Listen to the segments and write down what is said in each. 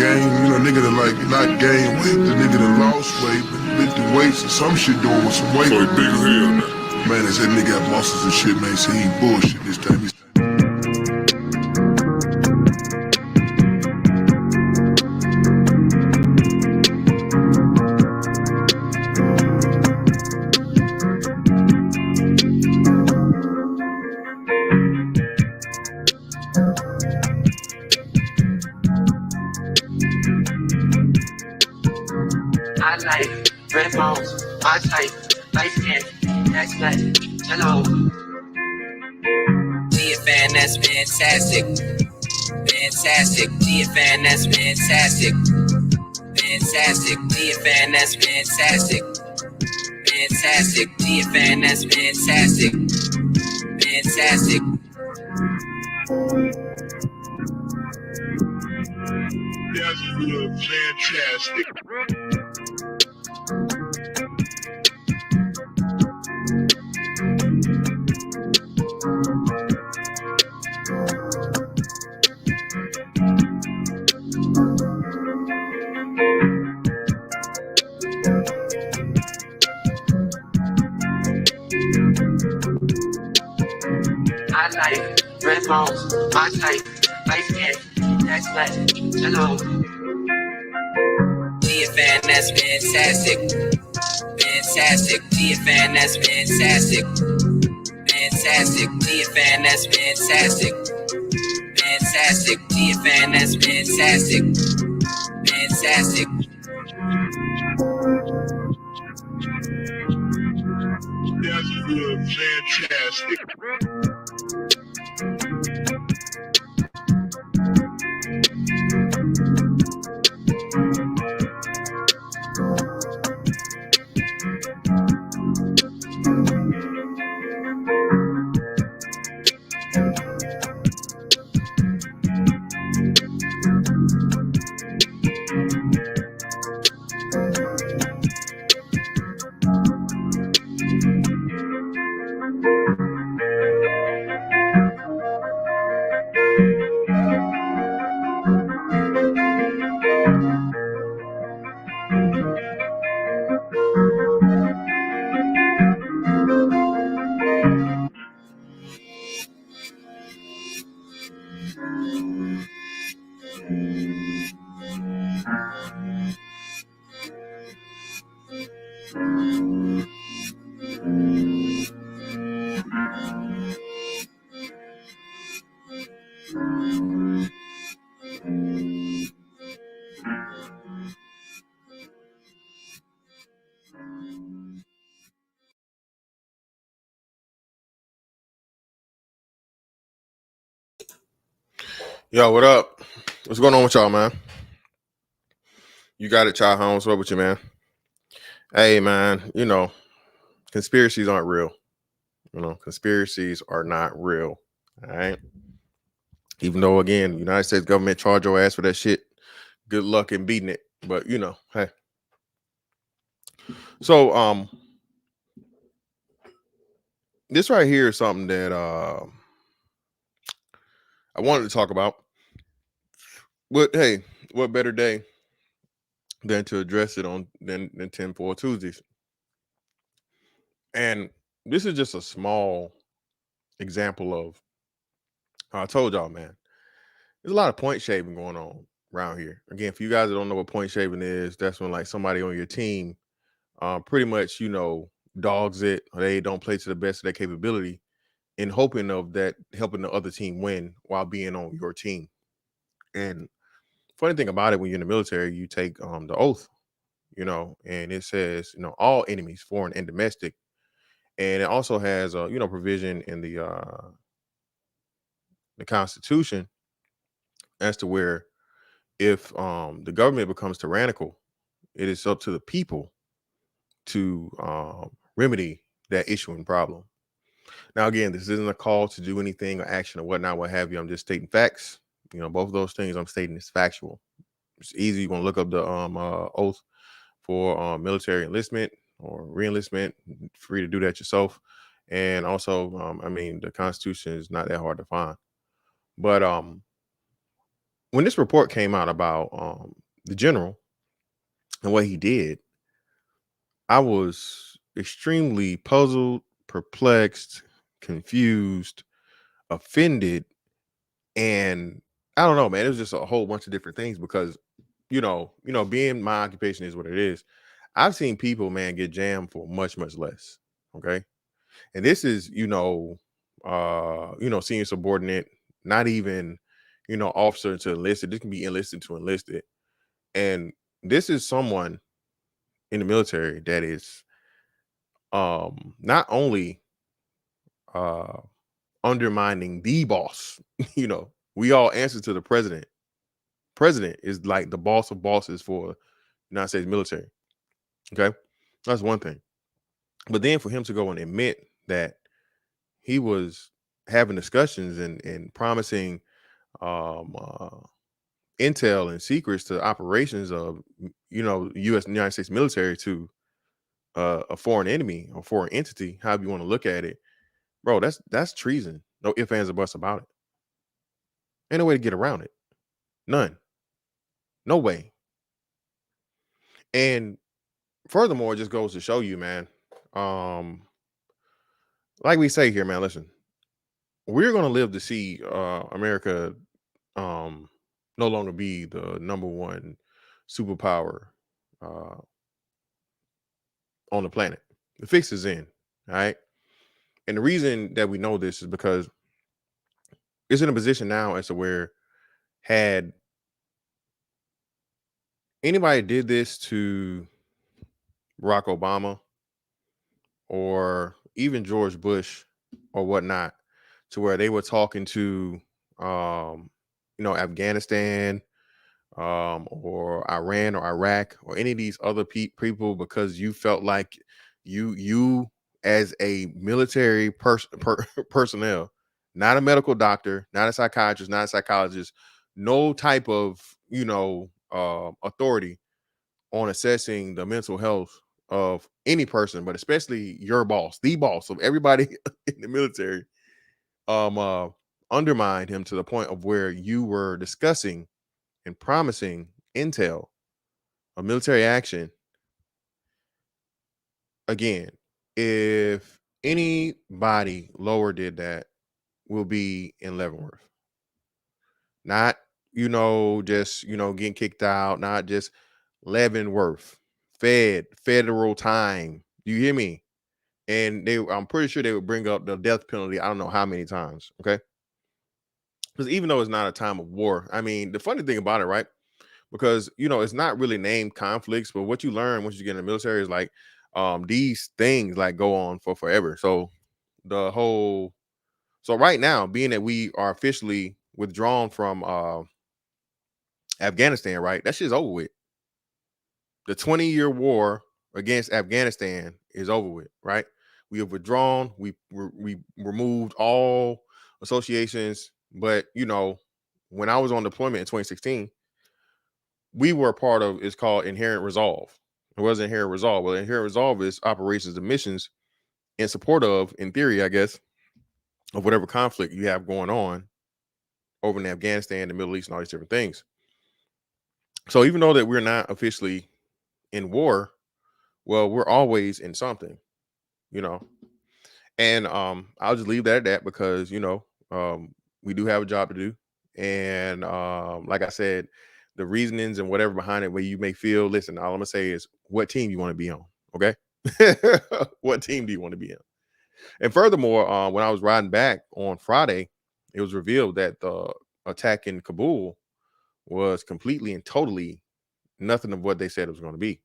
gain, you know, nigga that like not gain weight, the nigga that lost weight, but lifting weights or some shit doing with some weight. So he big as hell now. Man, they said nigga got muscles and shit, man. So he ain't bullshit this time. I like red bones, my type, light skin, that's like, hello. GFN, that's fantastic. Fantastic, GFN, that's fantastic. Fantastic, GFN, that's fantastic. Fantastic, GFN, that's fantastic. Fantastic. That's real fantastic. I like red bones, my type, light skin, that's like, hello. GFN, that's fantastic. Fantastic, GFN, that's fantastic. Fantastic, GFN, that's fantastic. Fantastic, GFN, that's fantastic. Fantastic. That's real fantastic. Yo, what up? What's going on with y'all, man? You got it, Child Holmes. What with you, man? Hey, man, you know, conspiracies aren't real. You know, conspiracies are not real. All right. Even though, again, the United States government charge your ass for that shit. Good luck in beating it. But, you know, hey. So, this right here is something that I wanted to talk about. But hey, what better day than to address it on than Tinfoil Tuesdays? And this is just a small example of I told y'all, man, there's a lot of point shaving going on around here. Again, for you guys that don't know what point shaving is, that's when like somebody on your team pretty much, you know, dogs it, or they don't play to the best of their capability in hoping of that helping the other team win while being on your team. And funny thing about it, when you're in the military, you take the oath, you know, and it says, you know, all enemies, foreign and domestic. And it also has a, you know, provision in the Constitution as to where if the government becomes tyrannical, it is up to the people to remedy that issue and problem. Now, again, this isn't a call to do anything or action or whatnot, what have you. I'm just stating facts. You know, both of those things I'm stating is factual. It's easy. You want to look up the oath for military enlistment or reenlistment. Free to do that yourself. And also, I mean, the Constitution is not that hard to find. But when this report came out about the general and what he did, I was extremely puzzled, perplexed, confused, offended, and I don't know, man. It was just a whole bunch of different things because, being my occupation is what it is. I've seen people, man, get jammed for much, much less. Okay, and this is, senior subordinate, not even, officer to enlisted. This can be enlisted to enlisted, and this is someone in the military that is not only uh undermining the boss. We all answer to the president. President is like the boss of bosses for the United States military. Okay, that's one thing. But then for him to go and admit that he was having discussions and promising um intel and secrets to operations of United States military to a foreign enemy or foreign entity, however you want to look at it, bro, that's treason. No ifs, ands, or buts about it. Ain't no way to get around it. None. No way. And furthermore, it just goes to show you, man. Like we say here, man, listen, we're gonna live to see America no longer be the number one superpower uh on the planet. The fix is in, all right? And the reason that we know this is because it's in a position now as to where had anybody did this to Barack Obama or even George Bush or whatnot, to where they were talking to, Afghanistan, or Iran or Iraq or any of these other people because you felt like you as a military personnel, not a medical doctor, not a psychiatrist, not a psychologist, no type of authority on assessing the mental health of any person, but especially your boss, the boss of everybody in the military, undermined him to the point of where you were discussing and promising intel of military action. Again, if anybody lower did that, will be in Leavenworth. Not, just, getting kicked out, not just Leavenworth. Federal time. You hear me? And I'm pretty sure they would bring up the death penalty. I don't know how many times. Okay. Because even though it's not a time of war, I mean, the funny thing about it, right? Because it's not really named conflicts, but what you learn once you get in the military is like these things like go on for forever. So right now, being that we are officially withdrawn from Afghanistan, right? That shit's over with. The 20-year war against Afghanistan is over with, right? We have withdrawn. We removed all associations. But when I was on deployment in 2016, we were a part of, it's called Inherent Resolve. It wasn't Inherent Resolve. Well, Inherent Resolve is operations and missions in support of, in theory, I guess, of whatever conflict you have going on over in Afghanistan, the Middle East, and all these different things. So even though that we're not officially in war, well, we're always in something, And I'll just leave that at that because, we do have a job to do. And like I said, the reasonings and whatever behind it, where you may feel, listen, all I'm gonna say is what team you want to be on. Okay. What team do you want to be on? And furthermore, when I was riding back on Friday, it was revealed that the attack in Kabul was completely and totally nothing of what they said it was going to be.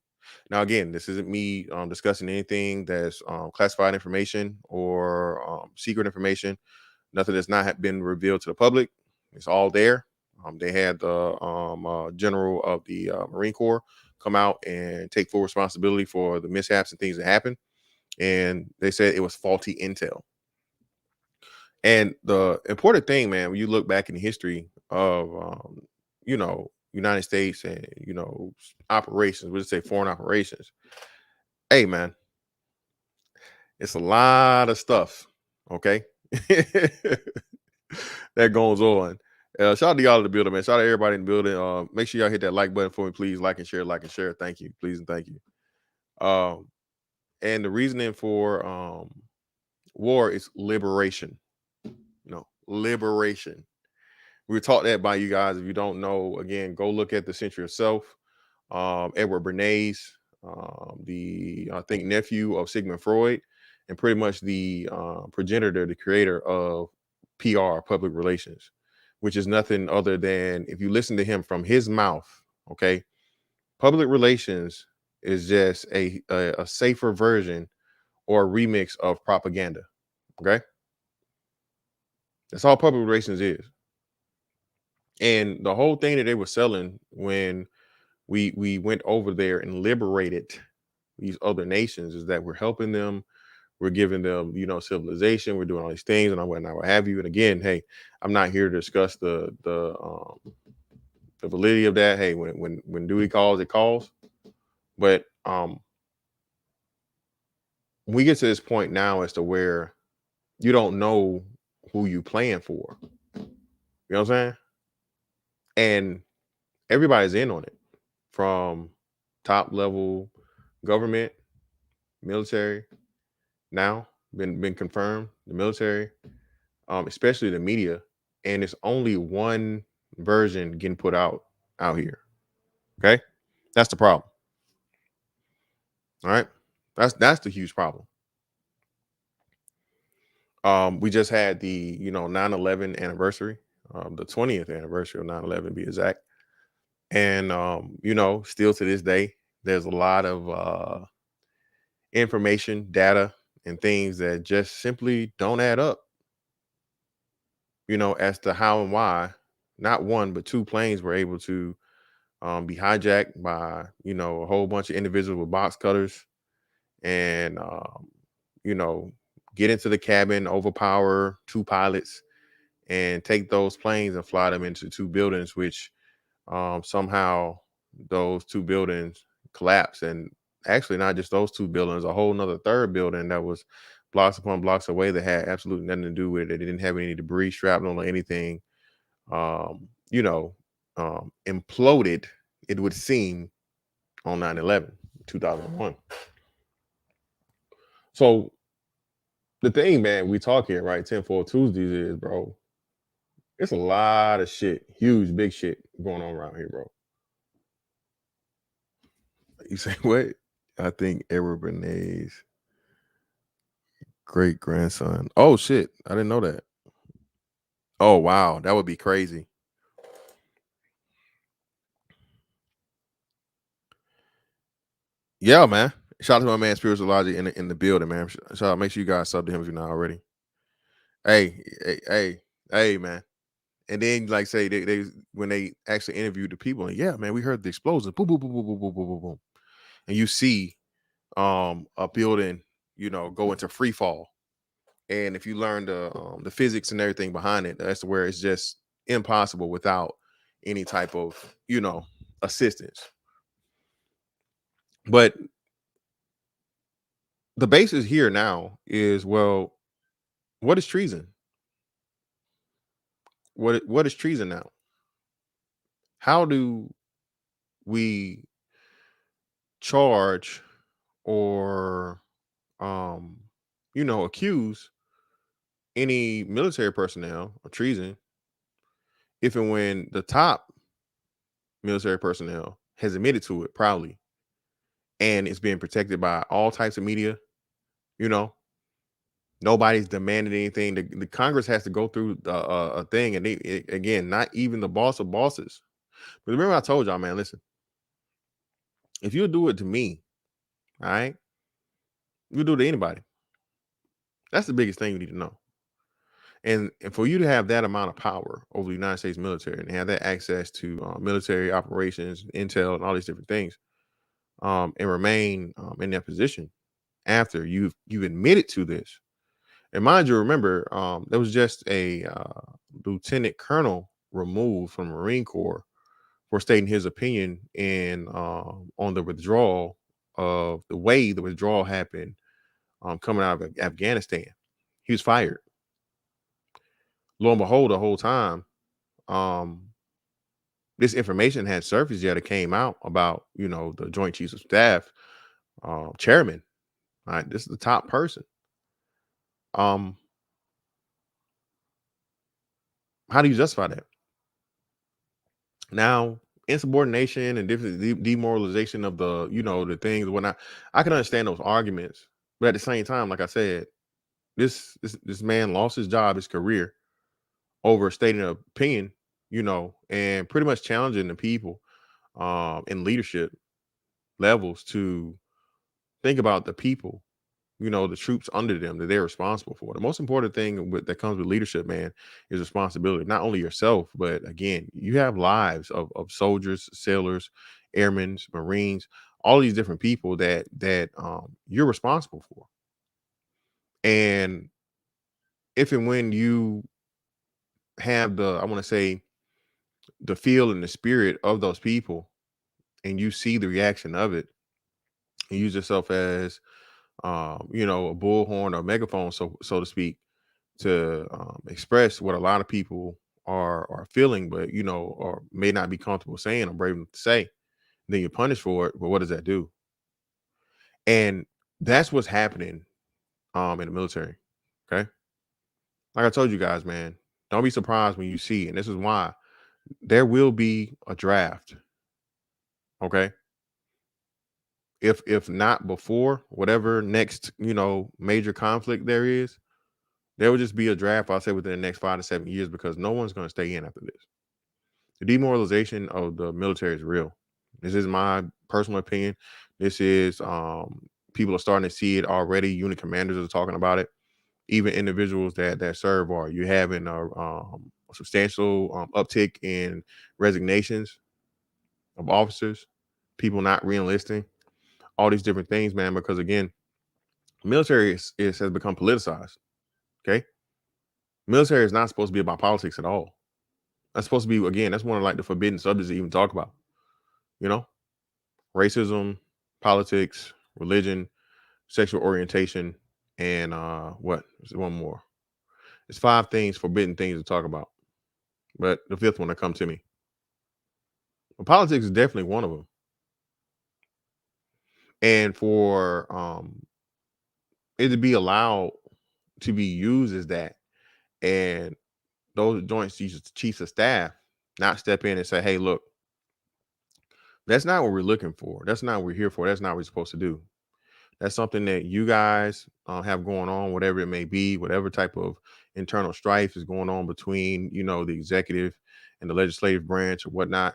Now, again, this isn't me discussing anything that's classified information or secret information. Nothing that's not been revealed to the public. It's all there. They had the general of the Marine Corps come out and take full responsibility for the mishaps and things that happened. And they said it was faulty intel. And the important thing, man, when you look back in the history of, United States and, operations, we'll just say foreign operations. Hey, man, it's a lot of stuff, okay, that goes on. Shout out to y'all in the building, man. Shout out to everybody in the building. Make sure y'all hit that like button for me, please. Like and share. Thank you, please, and thank you. And the reasoning for war is liberation. Liberation. We were taught that by you guys. If you don't know, again, go look at the Century of Self. Edward Bernays, the I think nephew of Sigmund Freud, and pretty much the progenitor, the creator of PR, public relations, which is nothing other than, if you listen to him from his mouth, okay, public relations is just a safer version or a remix of propaganda. Okay, that's all public relations is. And the whole thing that they were selling when we went over there and liberated these other nations is that we're helping them, we're giving them, civilization, we're doing all these things and what have you. And again, hey, I'm not here to discuss the validity of that. Hey, when duty calls, it calls. But we get to this point now as to where you don't know who you playing for. You know what I'm saying? And everybody's in on it, from top level government, military, now been confirmed, the military, especially the media, and it's only one version getting put out here. Okay, that's the problem. All right, that's the huge problem. We just had the 9/11 anniversary, the 20th anniversary of 9/11 be exact, and still to this day there's a lot of information, data, and things that just simply don't add up, as to how and why not one but two planes were able to be hijacked by a whole bunch of individuals with box cutters, and get into the cabin, overpower two pilots, and take those planes and fly them into two buildings, which somehow those two buildings collapsed. And actually not just those two buildings, a whole nother third building that was blocks upon blocks away that had absolutely nothing to do with it. It didn't have any debris, shrapnel, or anything. Imploded, it would seem, on 9/11, 2001. So the thing, man, we talk here, right? Tinfoil Tuesdays is, bro, it's a lot of shit, huge, big shit going on around here, bro. You say what? I think Edward Bernays' great grandson. Oh shit, I didn't know that. Oh wow, that would be crazy. Yeah, man. Shout out to my man Spiritual Logic in the building, man. Shout out, make sure you guys sub to him if you're not already. Hey, man. And then, like, say they when they actually interviewed the people, and yeah, man, we heard the explosion, boom, boom, boom, boom, boom, boom, boom, boom, boom, and you see a building, go into free fall. And if you learn the physics and everything behind it, that's where it's just impossible without any type of assistance. But the basis here now is, well, what is treason? What is treason now? How do we charge or accuse any military personnel of treason if and when the top military personnel has admitted to it proudly, and it's being protected by all types of media? Nobody's demanded anything. The Congress has to go through a thing, and again, not even the boss of bosses. But remember, I told y'all, man, listen, if you do it to me, all right, you do it to anybody. That's the biggest thing you need to know. And for you to have that amount of power over the United States military and have that access to military operations, intel, and all these different things, and remain in that position after you've admitted to this. And mind you, remember, there was just a lieutenant colonel removed from the Marine Corps for stating his opinion on the withdrawal of the way the withdrawal happened coming out of Afghanistan. He was fired. Lo and behold, the whole time, this information had surfaced yet. It came out about, the Joint Chiefs of Staff chairman. All right, this is the top person. How do you justify that? Now, insubordination and different demoralization of the, the things, whatnot. I can understand those arguments, but at the same time, like I said, this man lost his job, his career, over stating an opinion, and pretty much challenging the people in leadership levels to think about the people, the troops under them that they're responsible for. The most important thing that comes with leadership, man, is responsibility. Not only yourself, but again, you have lives of soldiers, sailors, airmen, Marines, all these different people that you're responsible for. And if and when you have the, I want to say, the feel and the spirit of those people, and you see the reaction of it, and use yourself as a bullhorn or megaphone, so to speak, to express what a lot of people are feeling, but or may not be comfortable saying or brave enough to say, then you're punished for it. But what does that do? And that's what's happening in the military. Okay, like I told you guys, man, don't be surprised when you see, and this is why there will be a draft. Okay, if not before whatever next major conflict there is, there will just be a draft, I'll say, within the next 5 to 7 years, because no one's going to stay in after this. The demoralization of the military is real. This is my personal opinion. This is people are starting to see it already. Unit commanders are talking about it. Even individuals that serve are. You're having a substantial uptick in resignations of officers, people not re-enlisting, all these different things, man, because again, military has become politicized. Okay. Military is not supposed to be about politics at all. That's supposed to be, again, that's one of like the forbidden subjects to even talk about. Racism, politics, religion, sexual orientation, and what is one more? It's 5 things, forbidden things to talk about. But the 5th one will come to me. But politics is definitely one of them. And for it to be allowed to be used as that, and those Joint Chiefs of Staff not step in and say, hey, look, that's not what we're looking for. That's not what we're here for. That's not what we're supposed to do. That's something that you guys have going on, whatever it may be, whatever type of internal strife is going on between, the executive and the legislative branch or whatnot.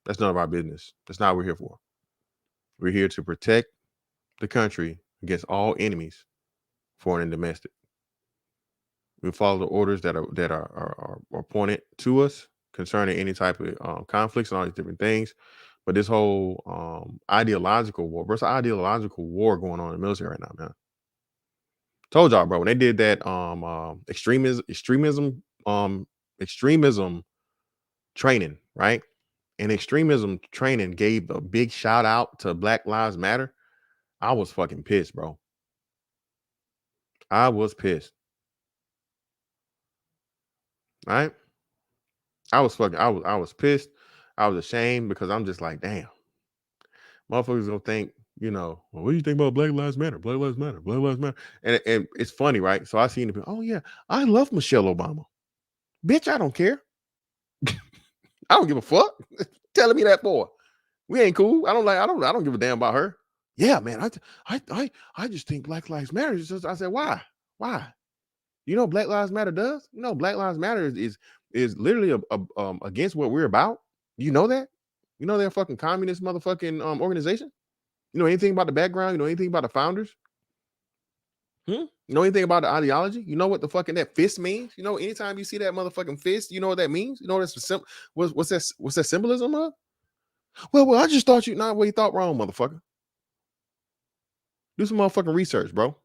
That's none of our business. That's not what we're here for. We're here to protect the country against all enemies, foreign and domestic. We follow the orders that are pointed to us concerning any type of conflicts and all these different things. But this whole ideological war, versus ideological war going on in the military right now, man. Told y'all, bro, when they did that extremism training, right? And extremism training gave a big shout out to Black Lives Matter. I was fucking pissed, bro. I was pissed. Right? I was pissed. I was ashamed, because I'm just like, damn. Motherfuckers gonna think, well, what do you think about Black Lives Matter? Black Lives Matter. Black Lives Matter. And it's funny, right? So I seen the people, oh yeah, I love Michelle Obama. Bitch, I don't care. I don't give a fuck. Telling me that for. We ain't cool. I don't give a damn about her. Yeah, man. I just think Black Lives Matter. I said, why? Why? Black Lives Matter does? Black Lives Matter is literally against what we're about. You know that? They're a fucking communist motherfucking organization. You know anything about the background? You know anything about the founders? You know anything about the ideology? You know what the fucking that fist means? Anytime you see that motherfucking fist, you know what that means? You know what's that symbolism of? Well, I just thought not what you thought wrong, motherfucker. Do some motherfucking research, bro.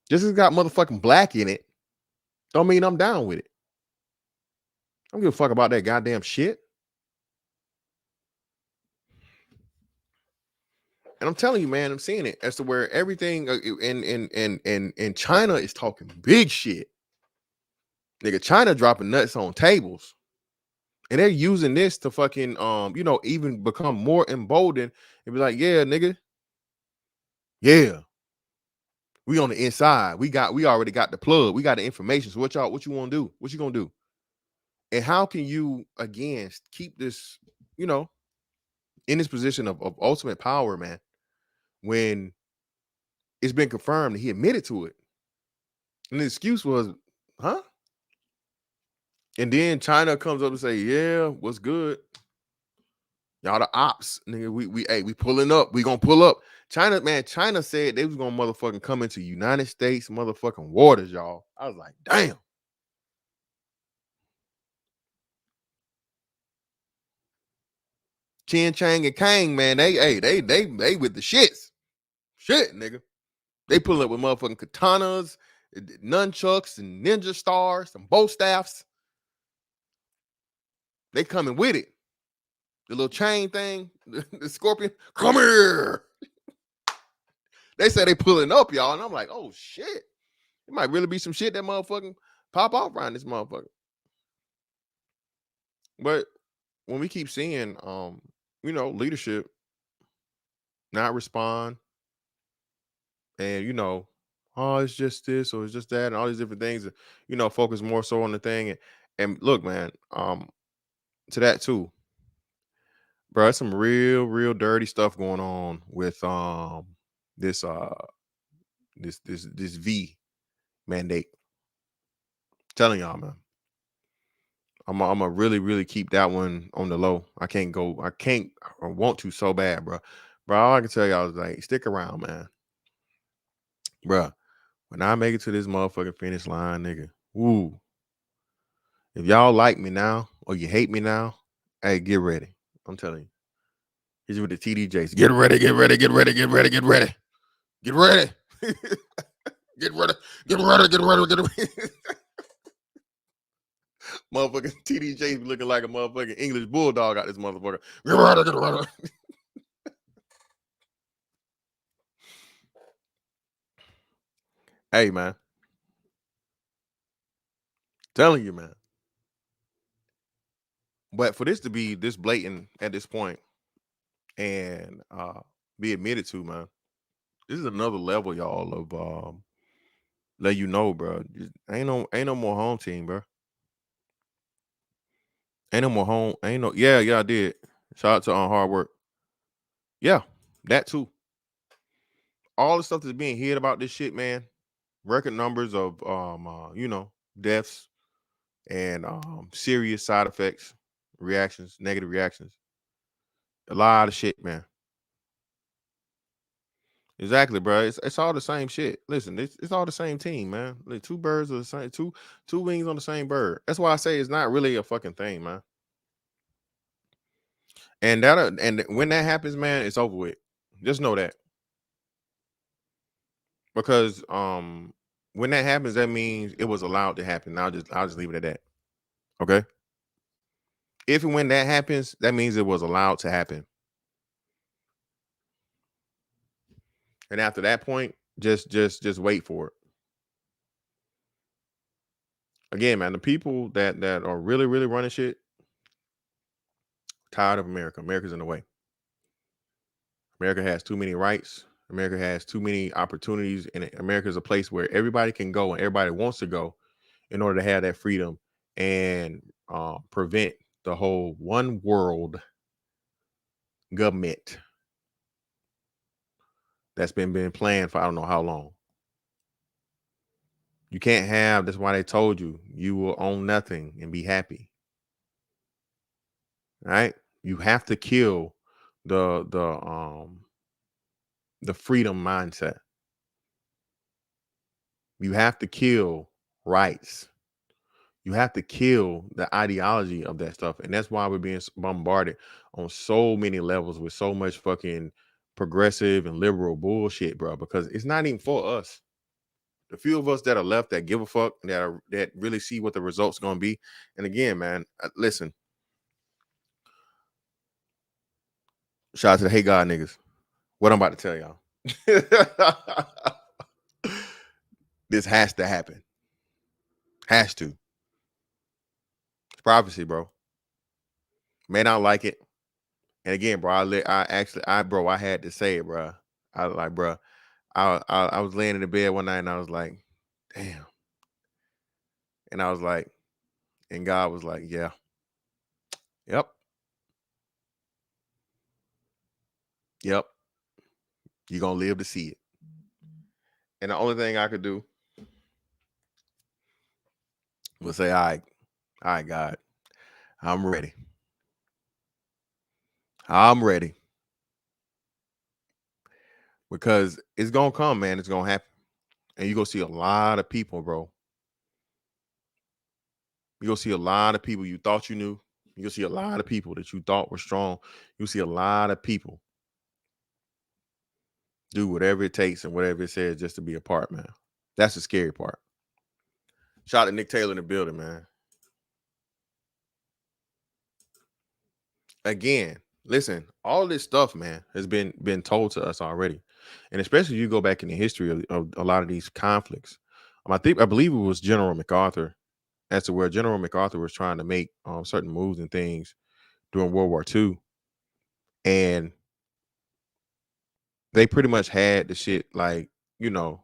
Just as it's got motherfucking black in it, don't mean I'm down with it. I don't give a fuck about that goddamn shit. And I'm telling you, man, I'm seeing it as to where everything in China is talking big shit. Nigga, China dropping nuts on tables. And they're using this to fucking even become more emboldened and be like, yeah, nigga. Yeah. We on the inside. We already got the plug. We got the information. So what you want to do? What you gonna do? And how can you again keep this, in this position of ultimate power, man, when it's been confirmed that he admitted to it? And the excuse was, huh? And then China comes up and say, yeah, what's good? Y'all the ops, nigga. We pulling up. We gonna pull up. China said they was gonna motherfucking come into United States motherfucking waters, y'all. I was like, damn. Chin Chang and Kang, man, they with the shits. Shit, nigga. They pulling up with motherfucking katanas, nunchucks, and ninja stars, and bow staffs. They coming with it. The little chain thing, the scorpion, come here. They say they pulling up, y'all, and I'm like, oh shit. It might really be some shit that motherfucking pop off around this motherfucker. But when we keep seeing leadership not respond and oh, it's just this or it's just that and all these different things, focus more so on the thing. And look, man, to that too, bro, there's some real dirty stuff going on with this V mandate. Telling y'all, man. I'm gonna really keep that one on the low. I want to so bad, bro. Bro, all I can tell y'all is like, stick around, man. Bro, when I make it to this motherfucking finish line, nigga, woo. If y'all like me now or you hate me now, hey, get ready. I'm telling you. He's with the TDJs. Get ready, get ready, get ready, get ready, get ready. Get ready. Get ready, get ready, get ready, get ready. Motherfucking TDJ looking like a motherfucking English bulldog out this motherfucker. Get ready, get ready. Hey, man. Telling you, man. But for this to be this blatant at this point and be admitted to, man, this is another level, y'all, of let you know, bro. Ain't no more home team, bro. Ain't no more home. Ain't no. Yeah, I did. Shout out to hard work. Yeah, that too. All the stuff that's being hid about this shit, man. Record numbers of deaths and serious side effects, reactions, negative reactions. A lot of shit, man. Exactly, bro. It's all the same shit. Listen, it's all the same team, man. Like, two birds are the same, two wings on the same bird. That's why I say it's not really a fucking thing, man. And when that happens, man, it's over with. Just know that. Because when that happens, that means it was allowed to happen. I'll just leave it at that. Okay. If and when that happens, that means it was allowed to happen. And after that point, just wait for it. Again, man, the people that are really running shit, tired of America. America's in the way. America has too many rights. America has too many opportunities, and America is a place where everybody can go and everybody wants to go in order to have that freedom and prevent the whole one world government that's been planned for I don't know how long. You can't have. That's why they told you will own nothing and be happy. Right? You have to kill the freedom mindset. You have to kill rights. You have to kill the ideology of that stuff. And that's why we're being bombarded on so many levels with so much fucking progressive and liberal bullshit, bro, because it's not even for us. The few of us that are left that give a fuck, that really see what the results going to be. And again, man, listen. Shout out to the Hey God niggas. What I'm about to tell y'all. This has to happen. Has to. prophecy, bro. May not like it. And again, bro, I had to say it, bro. I like, bro. I was laying in the bed one night and I was like, damn. And I was like, and God was like, yeah, yep, yep. You're gonna live to see it. And the only thing I could do was say, all right, God, I'm ready. I'm ready. Because it's gonna come, man. It's gonna happen. And you're gonna see a lot of people, bro. You're gonna see a lot of people you thought you knew. You're gonna see a lot of people that you thought were strong. You'll see a lot of people do whatever it takes and whatever it says just to be a part, man. That's the scary part. Shout out to Nick Taylor in the building, man. Again, listen, all this stuff, man, has been told to us already. And especially you go back in the history of a lot of these conflicts. I believe it was General MacArthur, as to where General MacArthur was trying to make certain moves and things during World War II. And they pretty much had the shit like, you know,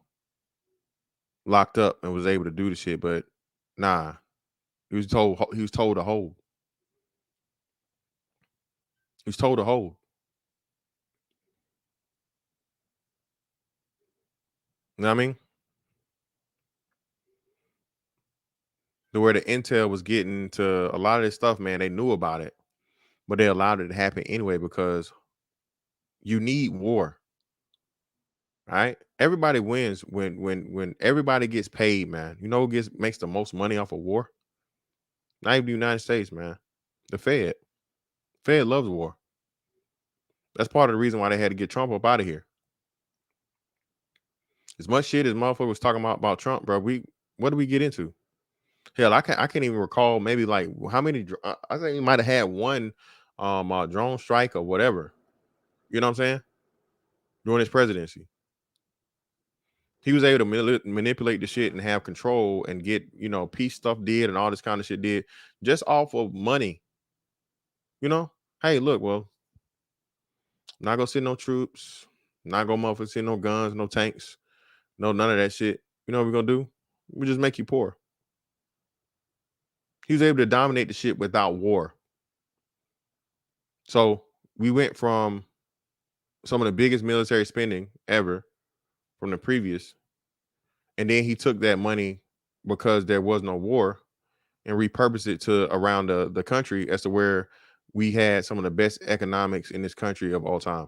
locked up and was able to do the shit, but nah, he was told to hold. He was told to hold. You know what I mean? To where the intel was getting to a lot of this stuff, man, they knew about it, but they allowed it to happen anyway because you need war, right? Everybody wins when everybody gets paid, man. You know who makes the most money off of war? Not even the United States, man. The Fed. Fed loves war. That's part of the reason why they had to get Trump up out of here. As much shit as motherfucker was talking about Trump, bro, what did we get into? Hell, I can't even recall maybe like how many. I think he might have had one drone strike or whatever. You know what I'm saying? During his presidency, he was able to manipulate the shit and have control and get peace stuff did and all this kind of shit did just off of money. You know, hey, look, well, not gonna send no troops, not gonna motherfucker send no guns, no tanks, no none of that shit. You know what we're gonna do? We just make you poor. He was able to dominate the shit without war. So we went from some of the biggest military spending ever from the previous, and then he took that money because there was no war and repurposed it to around the country as to where we had some of the best economics in this country of all time.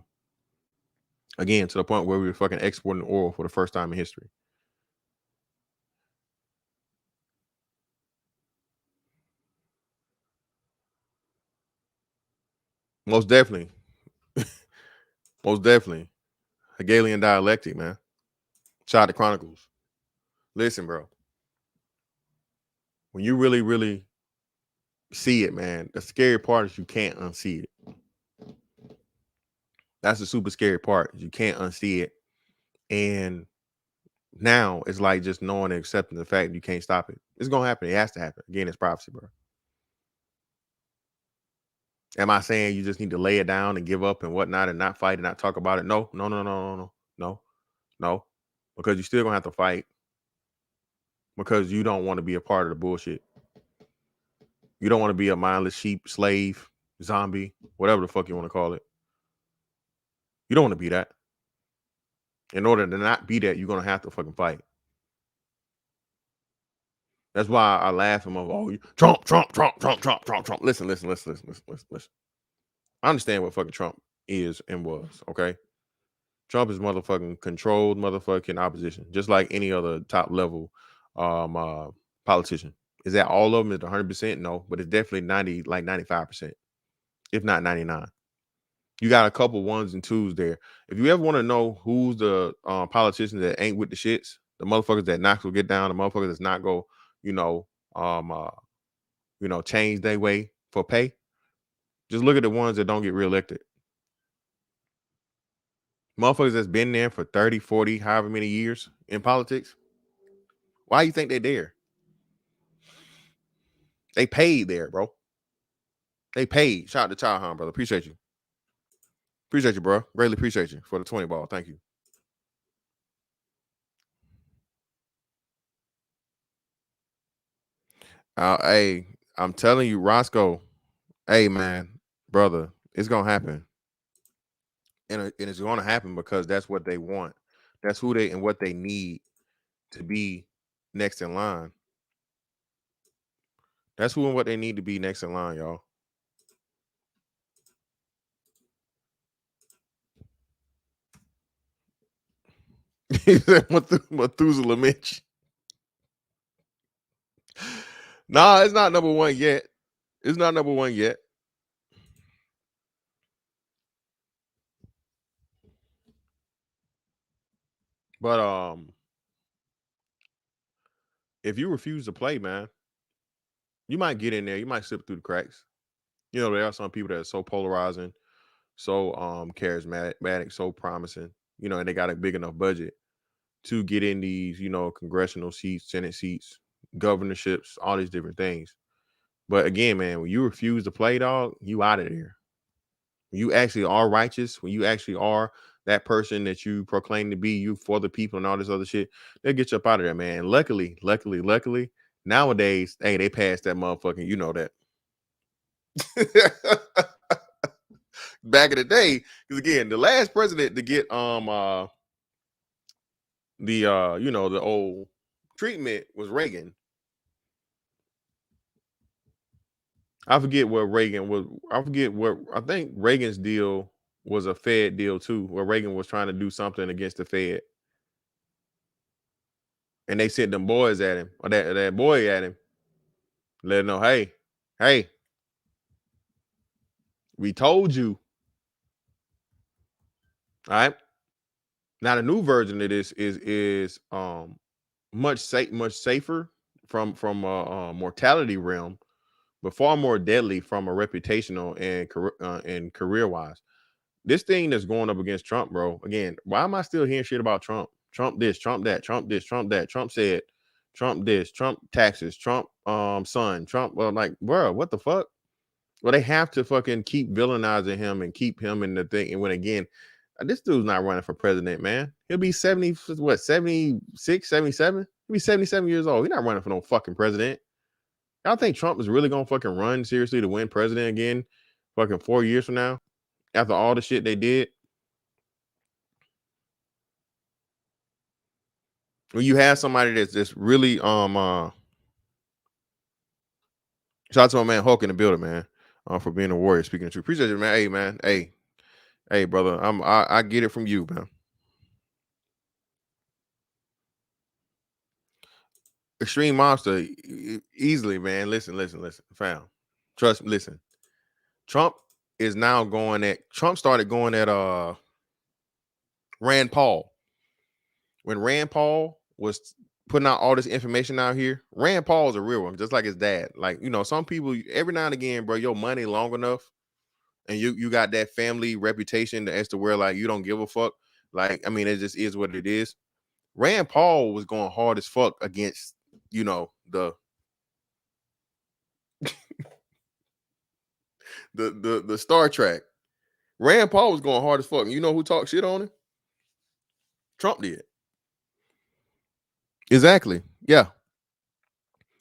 Again, to the point where we were fucking exporting oil for the first time in history. Most definitely. Most definitely. Hegelian dialectic, man. Shout out to Chronicles. Listen, bro. When you really, really see it, man, the scary part is you can't unsee it. That's the super scary part. You can't unsee it. And now it's like just knowing and accepting the fact you can't stop it. It's gonna happen. It has to happen. Again, it's prophecy, bro. Am I saying you just need to lay it down and give up and whatnot and not fight and not talk about it? No. Because you're still gonna have to fight because you don't want to be a part of the bullshit. You don't want to be a mindless sheep, slave, zombie, whatever the fuck you want to call it. You don't want to be that. In order to not be that, you're gonna have to fucking fight. That's why I laugh and I'm Trump. Listen. I understand what fucking Trump is and was, okay? Trump is motherfucking controlled motherfucking opposition, just like any other top level politician. Is that all of them at 100%? No, but it's definitely 95%, if not 99. You got a couple ones and twos there. If you ever want to know who's the politicians that ain't with the shits, the motherfuckers that not will get down, the motherfuckers that's not go, change their way for pay. Just look at the ones that don't get reelected. Motherfuckers that's been there for 30, 40, however many years in politics. Why you think they're there? They paid there, bro. They paid. Shout out to Child Hound, brother. Appreciate you. Appreciate you, bro. Greatly appreciate you for the 20 ball. Thank you. Hey, I'm telling you, Roscoe. Hey, man, brother, it's gonna happen, and it's gonna happen because that's what they want. That's who they and what they need to be next in line. That's who and what they need to be next in line, y'all. He said Methuselah Mitch. Nah, it's not number one yet. It's not number one yet. But if you refuse to play, man, you might get in there. You might slip through the cracks. You know, there are some people that are so polarizing, so charismatic, so promising, you know, and they got a big enough budget to get in these, you know, congressional seats, Senate seats, governorships, all these different things. But again, man, when you refuse to play, dog, you out of there. When you actually are righteous, when you actually are that person that you proclaim to be, you for the people and all this other shit, they'll get you up out of there, man. Luckily, nowadays, hey, they passed that motherfucking, you know that. Back in the day, because again, the last president to get you know, the old treatment was Reagan. I forget what Reagan was. I forget what I think Reagan's deal was a Fed deal too, where Reagan was trying to do something against the Fed. And they sent them boys at him, or that boy at him, let him know, hey, we told you. All right. Now the new version of this is much safer from mortality realm, but far more deadly from a reputational and career wise. This thing that's going up against Trump, bro. Again, why am I still hearing shit about Trump? Trump this, Trump that, Trump this, Trump that. Trump said, Trump this, Trump taxes, Trump son, Trump. Well, like, bro, what the fuck? Well, they have to fucking keep villainizing him and keep him in the thing. And when again, this dude's not running for president, man. He'll be 76, 77? He'll be 77 years old. He's not running for no fucking president. Y'all think Trump is really gonna fucking run seriously to win president again fucking 4 years from now? After all the shit they did? When you have somebody that's really shout out to my man Hulk in the building, man, for being a warrior, speaking the truth. Appreciate you, man. Hey, man. Hey, brother. I get it from you, man. Extreme monster, easily, man. Listen, fam. Trust me, listen. Trump is now going at Trump started going at Rand Paul. When Rand Paul was putting out all this information out here, Rand Paul is a real one, just like his dad. Like, you know, some people every now and again, bro, your money long enough and you got that family reputation as to where like you don't give a fuck. Like, I mean, it just is what it is. Rand Paul was going hard as fuck against, you know, the Star Trek. Rand Paul was going hard as fuck. And you know who talked shit on him? Trump did. Exactly. Yeah.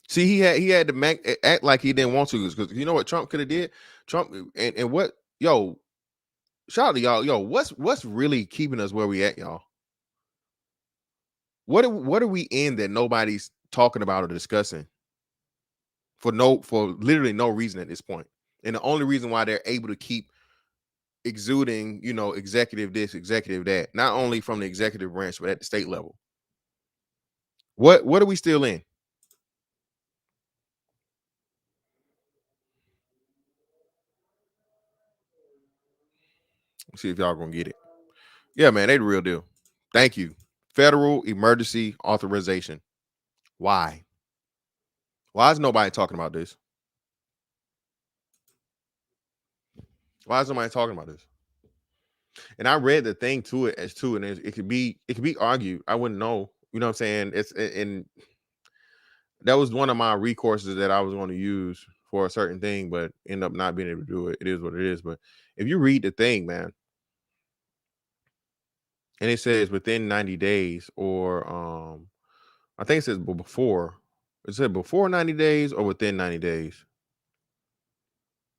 See, he had to act like he didn't want to, because you know what Trump could have did? Trump and what shout out to y'all. Yo, what's really keeping us where we at, y'all? What are we in that nobody's talking about or discussing for literally no reason at this point? And the only reason why they're able to keep exuding, you know, executive this, executive that, not only from the executive branch, but at the state level. What are we still in? Let's see if y'all gonna get it. Yeah, man, they the real deal. Thank you. Federal emergency authorization. Why? Why is nobody talking about this? Why is nobody talking about this? And I read the thing to it as too, and it could be argued. I wouldn't know. You know what I'm saying? It's and that was one of my recourses that I was going to use for a certain thing, but end up not being able to do it. It is what it is. But if you read the thing, man, and it says within 90 days, or I think it says before. It said before 90 days or within 90 days.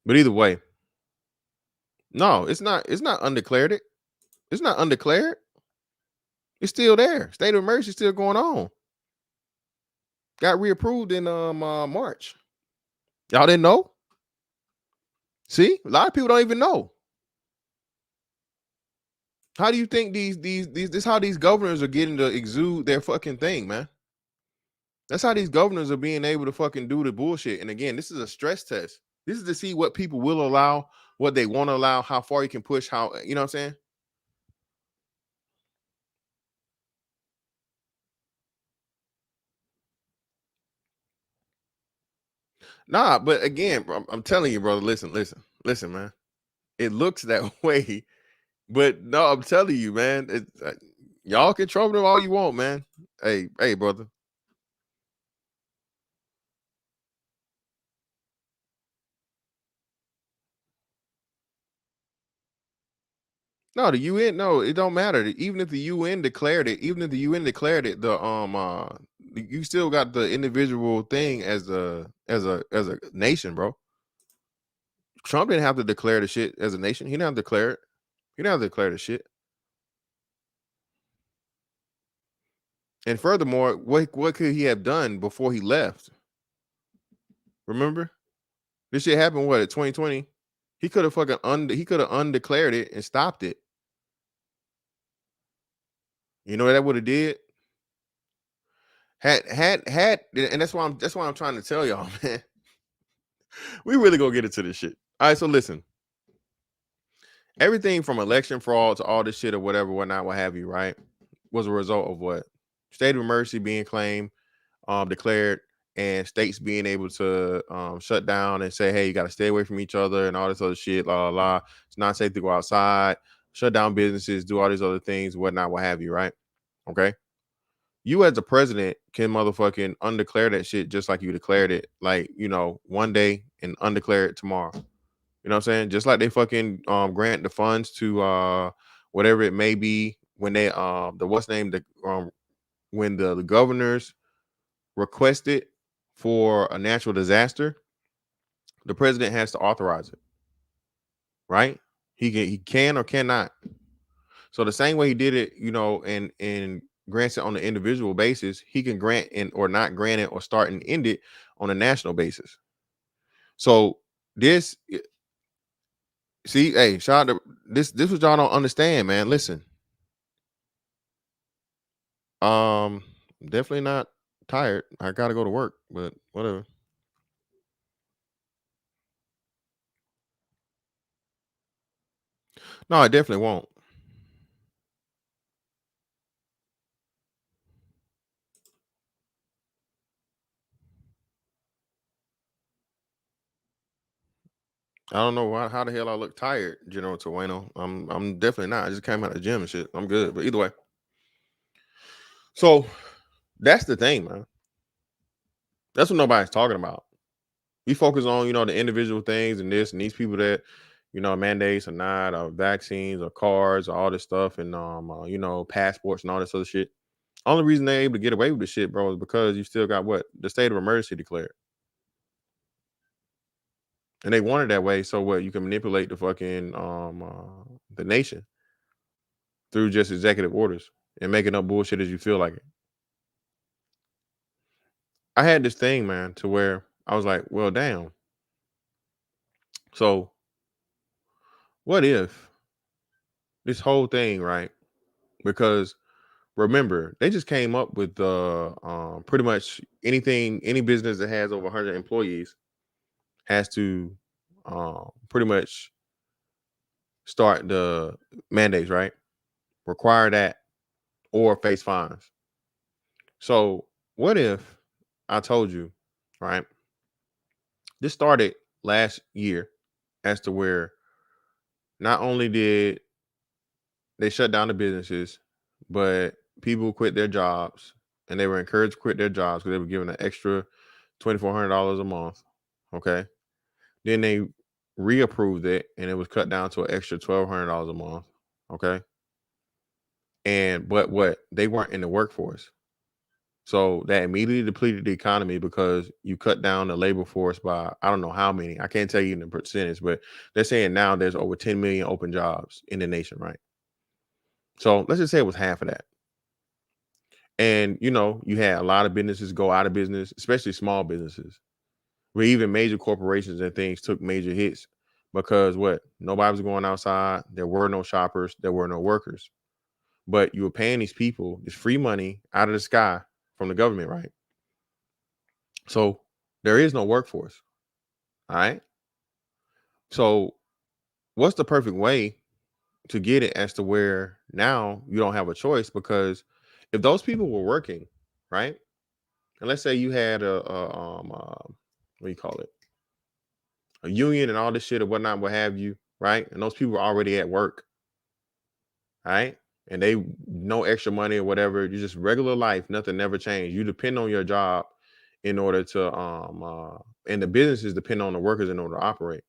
But either way, no, it's not. It's not undeclared. It's not undeclared. It's still there. State of emergency still going on. Got reapproved in March. Y'all didn't know? See, a lot of people don't even know. How do you think these this how these governors are getting to exude their fucking thing, man? That's how these governors are being able to fucking do the bullshit. And again, this is a stress test. This is to see what people will allow, what they want to allow, how far you can push, how, you know what I'm saying? Nah, but again, bro, I'm telling you, brother, listen, man. It looks that way, but no, I'm telling you, man, y'all can trouble them all you want, man. Hey, brother. No, the UN, no, it don't matter. Even if the UN declared it, you still got the individual thing as a nation, bro. Trump didn't have to declare the shit as a nation. He didn't have to declare it. He didn't have to declare the shit. And furthermore, what could he have done before he left? Remember? This shit happened at 2020? He could have fucking undeclared it and stopped it. You know what that would have did? Had, and that's why I'm trying to tell y'all, man. We really gonna get into this shit. All right, so listen. Everything from election fraud to all this shit or whatever, whatnot, what have you, right? Was a result of what? State of emergency being claimed, declared, and states being able to shut down and say, hey, you got to stay away from each other and all this other shit, la la la. It's not safe to go outside, shut down businesses, do all these other things, whatnot, what have you, right? Okay. You as the president can motherfucking undeclare that shit just like you declared it, like, you know, one day and undeclare it tomorrow. You know what I'm saying? Just like they fucking grant the funds to whatever it may be when they when the governors requested for a natural disaster, the president has to authorize it. Right? He can or cannot. So the same way he did it, you know, and grants it on an individual basis, he can grant or not grant it or start and end it on a national basis. So this, see, hey, shout out to this what y'all don't understand, man. Listen. Definitely not tired. I gotta go to work, but whatever. No, I definitely won't. I don't know how the hell I look tired, General Tueno. I'm definitely not. I just came out of the gym and shit. I'm good. But either way. So that's the thing, man. That's what nobody's talking about. We focus on, you know, the individual things and this and these people that, you know, mandates or not, or vaccines or cards or all this stuff, and you know, passports and all this other shit. Only reason they're able to get away with this shit, bro, is because you still got what? The state of emergency declared. And they want it that way, so what? You can manipulate the fucking the nation through just executive orders and making up bullshit as you feel like it. I had this thing, man, to where I was like, well, damn. So what if this whole thing, right? Because remember, they just came up with pretty much any business that has over 100 employees has to pretty much start the mandates, right? Require that or face fines. So what if I told you, right? This started last year as to where not only did they shut down the businesses, but people quit their jobs. and they were encouraged to quit their jobs because they were given an extra $2,400 a month. Okay. Then they reapproved it, and it was cut down to an extra $1,200 a month. Okay. But what? They weren't in the workforce. So that immediately depleted the economy because you cut down the labor force by, I don't know how many. I can't tell you in the percentage, but they're saying now there's over 10 million open jobs in the nation, right? So let's just say it was half of that. And, you had a lot of businesses go out of business, especially small businesses, where even major corporations and things took major hits because what? Nobody was going outside. There were no shoppers. There were no workers. But you were paying these people this free money out of the sky from the government, right? So there is no workforce. All right. So what's the perfect way to get it as to where now you don't have a choice? Because if those people were working, right? And let's say you had what do you call it? A union and all this shit or whatnot, what have you, right? And those people are already at work, right? And they no extra money or whatever. You just regular life, nothing never changed. You depend on your job in order to and the businesses depend on the workers in order to operate.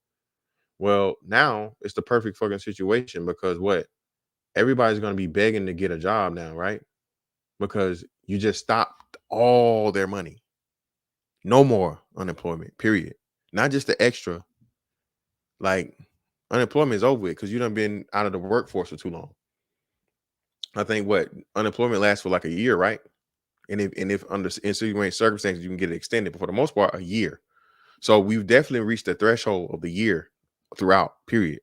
Well, now it's the perfect fucking situation because what? Everybody's going to be begging to get a job now, right? Because you just stopped all their money. No more unemployment, period. Not just the extra. Like, unemployment is over with because you done been out of the workforce for too long. I think unemployment lasts for like a year, right? And if under certain circumstances you can get it extended, but for the most part, a year. So we've definitely reached the threshold of the year throughout, period.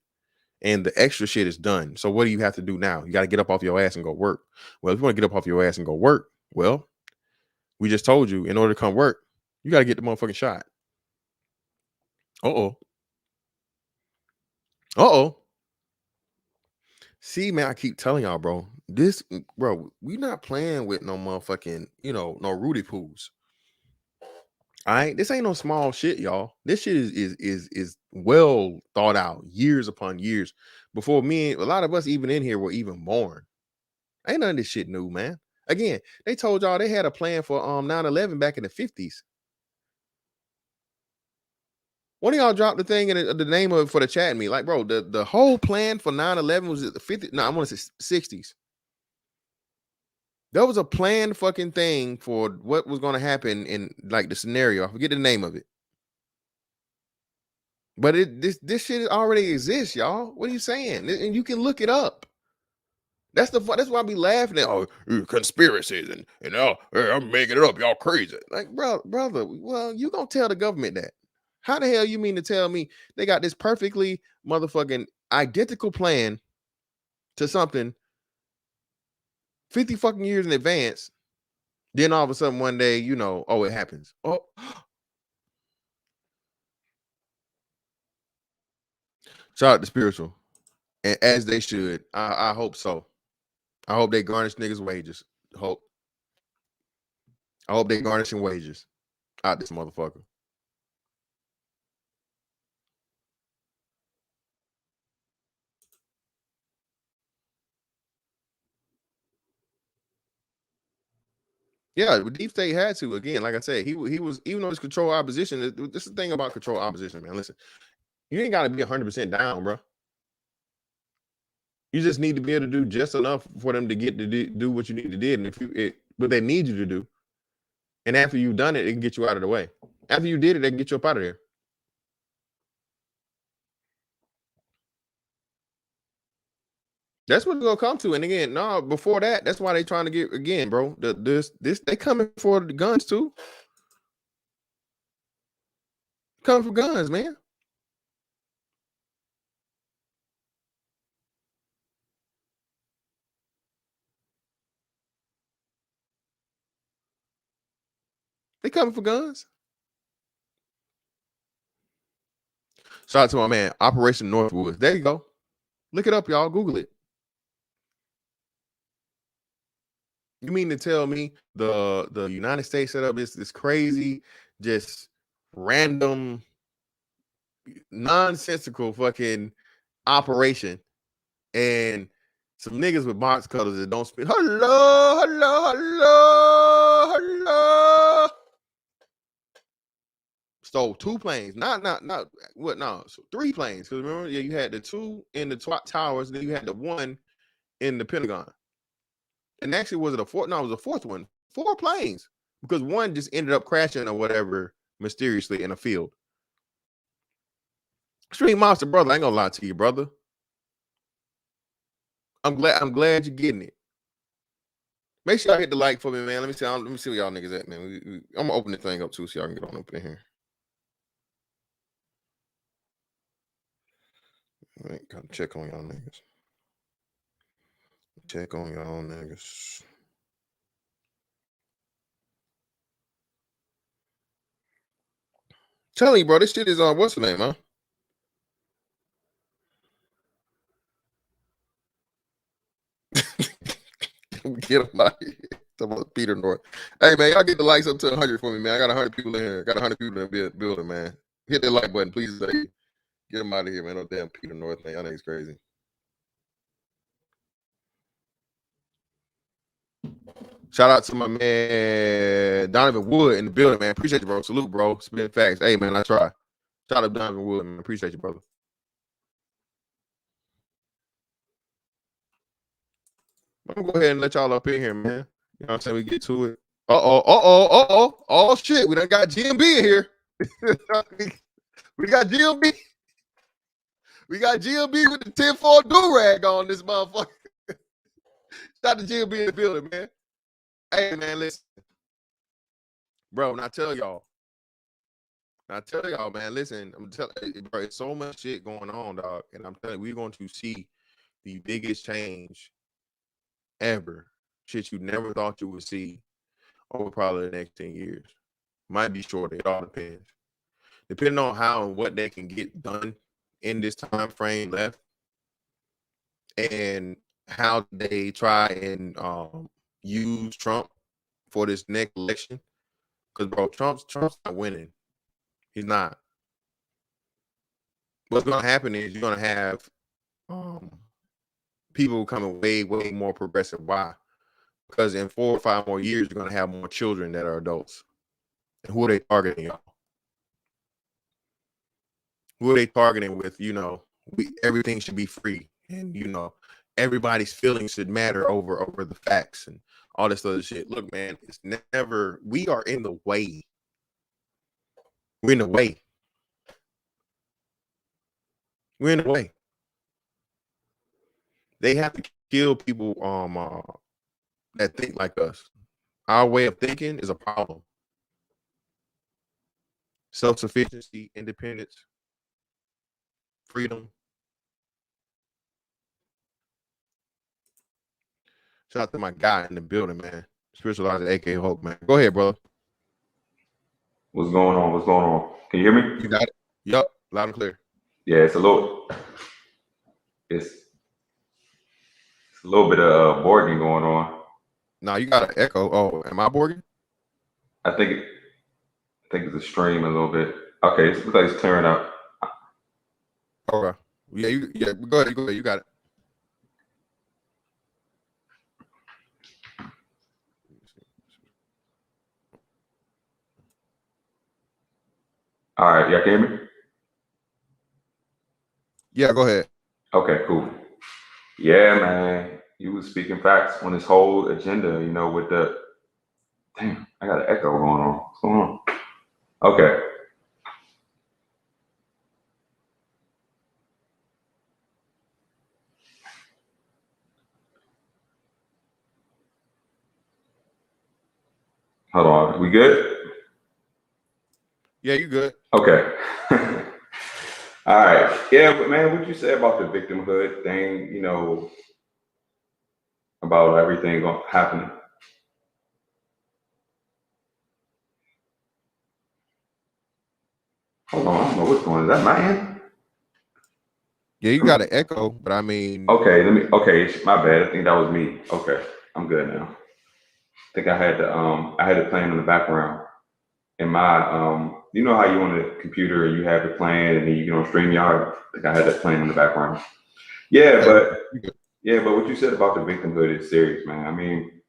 And the extra shit is done. So what do you have to do now? You got to get up off your ass and go work. Well, if you want to get up off your ass and go work, well, we just told you in order to come work, you got to get the motherfucking shot. Uh-oh. See, man, I keep telling y'all, bro. We not playing with no motherfucking, no Rudy Poos. All right, this ain't no small shit, y'all. This shit is well thought out, years upon years before a lot of us even in here were even born. Ain't none of this shit new, man. Again, they told y'all they had a plan for 9/11 back in the 50s. One of y'all dropped the thing in the name of it for the chat me. Like, bro, the whole plan for 9/11 was at the 50s. No, I want to say 60s. There was a planned fucking thing for what was going to happen in like the scenario. I forget the name of it. But this shit already exists, y'all. What are you saying? And you can look it up. That's why I be laughing at conspiracies and I'm making it up. Y'all crazy. Like, brother, well, you gonna tell the government that. How the hell you mean to tell me they got this perfectly motherfucking identical plan to something 50 fucking years in advance? Then all of a sudden one day, it happens. Oh, shout out to spiritual. And as they should. I hope so. I hope they garnish niggas' wages. I hope they garnishing wages out this motherfucker. Yeah, Deep State had to. Again, like I said, he was, even though it's control opposition, this is the thing about control opposition, man. Listen, you ain't got to be 100% down, bro. You just need to be able to do just enough for them to get to do what you need to do, and what they need you to do. And after you've done it, it can get you out of the way. After you did it, they can get you up out of there. That's what it's gonna come to. And again, no, before that, that's why they trying to get again, bro. They coming for the guns too. Coming for guns, man. They coming for guns. Shout out to my man, Operation Northwoods. There you go. Look it up, y'all. Google it. You mean to tell me the United States set up this crazy, just random, nonsensical fucking operation, and some niggas with box cutters that don't speak. Hello, Stole 2 planes, not what? No, so 3 planes. Because remember, yeah, you had the 2 in the towers, and then you had the 1 in the Pentagon. And actually, was it a 4th? No, it was a 4th one. 4 planes, because 1 just ended up crashing or whatever mysteriously in a field. Street Monster, brother, I ain't gonna lie to you, brother. I'm glad you're getting it. Make sure y'all hit the like for me, man. Let me see where y'all niggas at, man. I'm gonna open the thing up too, so y'all can get on up in here. All right, gotta check on y'all niggas. Check on y'all niggas. Tell you, bro, this shit is what's the name, huh? Get him out of here. Peter North. Hey, man, y'all get the likes up to 100 for me, man. I got 100 people in here. Got 100 people in the building, man. Hit that like button, please. Get him out of here, man. No damn Peter North, man. Y'all niggas crazy. Shout out to my man Donovan Wood in the building, man. Appreciate you, bro. Salute, bro. Spin facts. Hey, man, I try. Shout out to Donovan Wood, man. Appreciate you, brother. I'm gonna go ahead and let y'all up in here, man. You know what I'm saying? We get to it. Oh shit. We done got GMB in here. We got GMB. We got GMB with the tinfoil do-rag on this motherfucker. Shout out to GMB in the building, man. Hey, man, listen. Bro, when I tell y'all, man, listen, I'm telling you, bro, it's so much shit going on, dog. And I'm telling you, we're going to see the biggest change ever. Shit you never thought you would see over probably the next 10 years. Might be shorter. It all depends. Depending on how and what they can get done in this time frame left, and how they try and use Trump for this next election. Because, bro, Trump's not winning. He's not. What's going to happen is you're going to have people becoming way more progressive. Why? Because in 4 or 5 more years, you're going to have more children that are adults. And who are they targeting, y'all? Who are they targeting with, everything should be free. And, everybody's feelings should matter over the facts and all this other shit. Look, man, it's never, we are in the way. We're in the way. We're in the way. They have to kill people that think like us. Our way of thinking is a problem. Self-sufficiency, independence, freedom. Shout out to my guy in the building, man. Spiritualizer, aka Hulk, man. Go ahead, brother. What's going on? Can you hear me? You got it? Yup, loud and clear. Yeah, it's a little bit of borging going on. No, you got an echo. Oh, am I borging? I think it's a stream a little bit. Okay, it looks like it's clearing up. Okay. Yeah, go ahead. You got it. All right, y'all can hear me? Yeah, go ahead. Okay, cool. Yeah, man. You was speaking facts on this whole agenda, with the damn, I got an echo going on. What's going on? Okay. Hold on. We good? Yeah, you good. Okay. All right. Yeah, but man, what you say about the victimhood thing, about everything happening? Hold on, I don't know what's going on. Is that my end? Yeah, you got an echo, but I mean. Okay, my bad. I think that was me. Okay, I'm good now. I think I had the playing in the background. And my, you know how you on the computer you have it playing and then you get on StreamYard? I think I had that playing in the background. Yeah, but what you said about the victimhood is serious, man. I mean,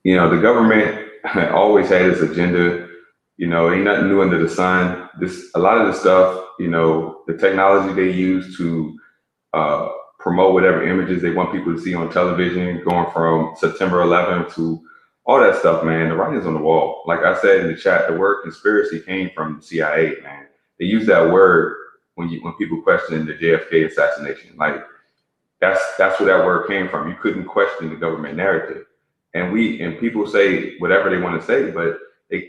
the government always had his agenda. You know, ain't nothing new under the sun. A lot of the stuff, you know, the technology they use to promote whatever images they want people to see on television, going from September 11th to all that stuff, man. The writing's on the wall. Like I said in the chat, the word conspiracy came from the CIA, man. They use that word when people question the JFK assassination. Like that's where that word came from. You couldn't question the government narrative. And people say whatever they want to say, but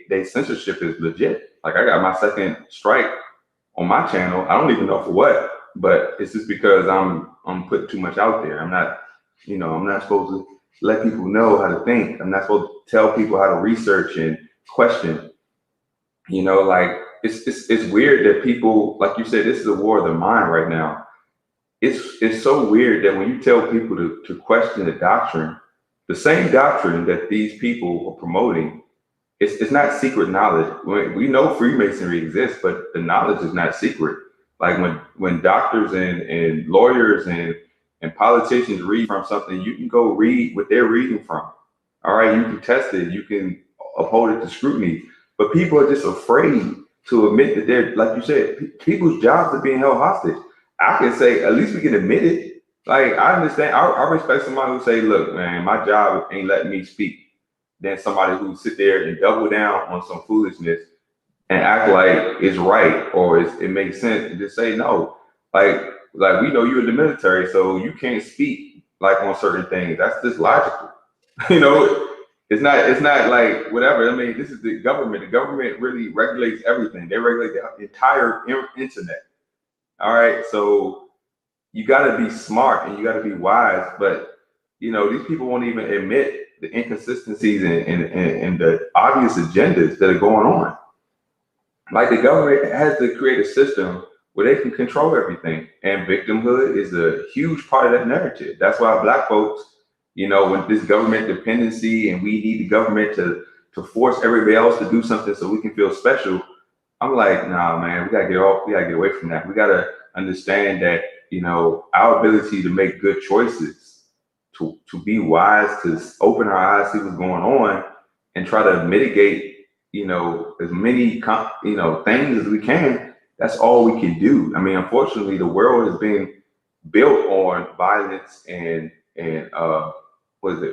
they censorship is legit. Like I got my second strike on my channel. I don't even know for what, but it's just because I'm putting too much out there. I'm not supposed to let people know how to think. I'm not supposed to tell people how to research and question. You know, like it's weird that people, like you said, this is a war of the mind right now. It's so weird that when you tell people to question the doctrine, the same doctrine that these people are promoting, it's not secret knowledge. We know Freemasonry exists, but the knowledge is not secret. Like when doctors and lawyers and politicians read from something, you can go read what they're reading from. All right, you can test it, you can uphold it to scrutiny. But people are just afraid to admit that they're, like you said, people's jobs are being held hostage. I can say, at least we can admit it. Like, I understand, I respect somebody who say, look, man, my job ain't letting me speak. Than somebody who sit there and double down on some foolishness and act like it's right or it makes sense and just say no. Like we know you're in the military, so you can't speak like on certain things. That's just logical. You know, it's not like whatever. I mean, this is the government. The government really regulates everything. They regulate the entire internet. All right, so you got to be smart and you got to be wise, but you know, these people won't even admit the inconsistencies and the obvious agendas that are going on. Like the government has to create a system where they can control everything, and victimhood is a huge part of that narrative. That's why Black folks, you know, when this government dependency and we need the government to force everybody else to do something so we can feel special, I'm like, nah, man, we gotta get away from that. We gotta understand that, you know, our ability to make good choices, to be wise, to open our eyes, see what's going on, and try to mitigate, you know, as many things as we can. That's all we can do. I mean, unfortunately, the world is being built on violence and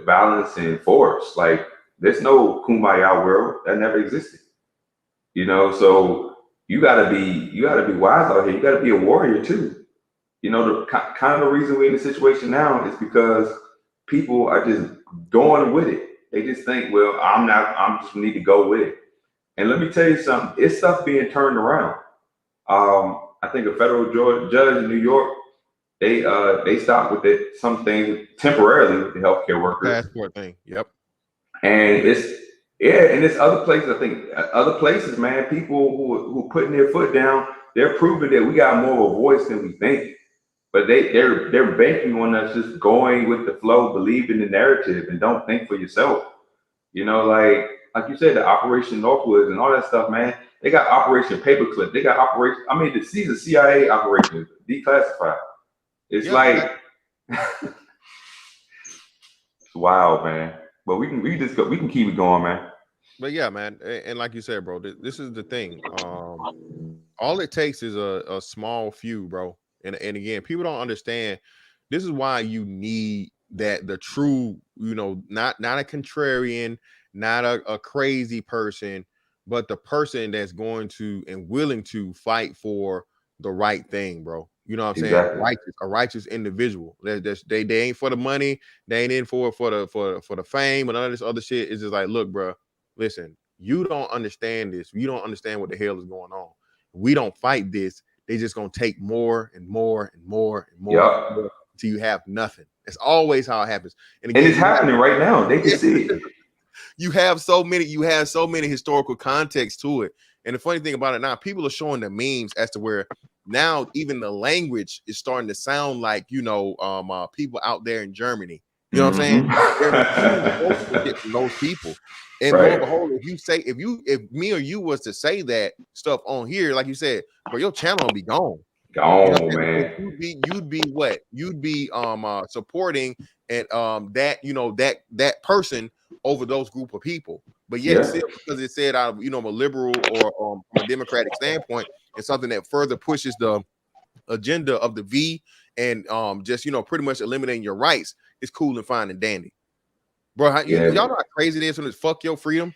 violence and force. Like, there's no kumbaya world. That never existed. You know, so you gotta be wise out here. You gotta be a warrior too. You know, the kind of the reason we're in the situation now is because people are just going with it. They just think, well, I'm just need to go with it. And let me tell you something, it's stuff being turned around. I think a federal judge in New York, they stopped with it, some things temporarily with the healthcare workers. Passport thing. Yep. And it's other places. I think other places, man, people who putting their foot down, they're proving that we got more of a voice than we think. But they're banking on us just going with the flow, believing the narrative, and don't think for yourself. You know, like you said, the Operation Northwoods and all that stuff, man. They got Operation Paperclip. They got Operation. I mean, these are CIA operations, declassified. It's like it's wild, man. But we can keep it going, man. But yeah, man, and like you said, bro, this is the thing. All it takes is a small few, bro. And again, people don't understand. This is why you need the true, you know, not a contrarian, not a crazy person, but the person that's going to and willing to fight for the right thing, bro. You know what I'm Exactly. saying? A righteous individual. They ain't for the money. They ain't in for the fame and all this other shit. It's just like, look, bro, listen, you don't understand this. You don't understand what the hell is going on. We don't fight this. They just gonna take more and more and more and more, Yep. and more until you have nothing. It's always how it happens. And again, it's happening right now. They can see it. You have so many historical context to it. And the funny thing about it now, people are showing the memes as to where now even the language is starting to sound like, you know, people out there in Germany. You know what I'm saying? They're from those people. And lo and behold, if me or you was to say that stuff on here, like you said, bro, your channel will be gone. Gone, you know, man. You'd be what? You'd be supporting and that, you know, that person over those group of people. but yet Yeah. still, because it said out of a liberal or from a democratic standpoint, it's something that further pushes the agenda of the V and just pretty much eliminating your rights. It's cool and fine and dandy, bro. Y'all know how crazy it is when it's fuck your freedom.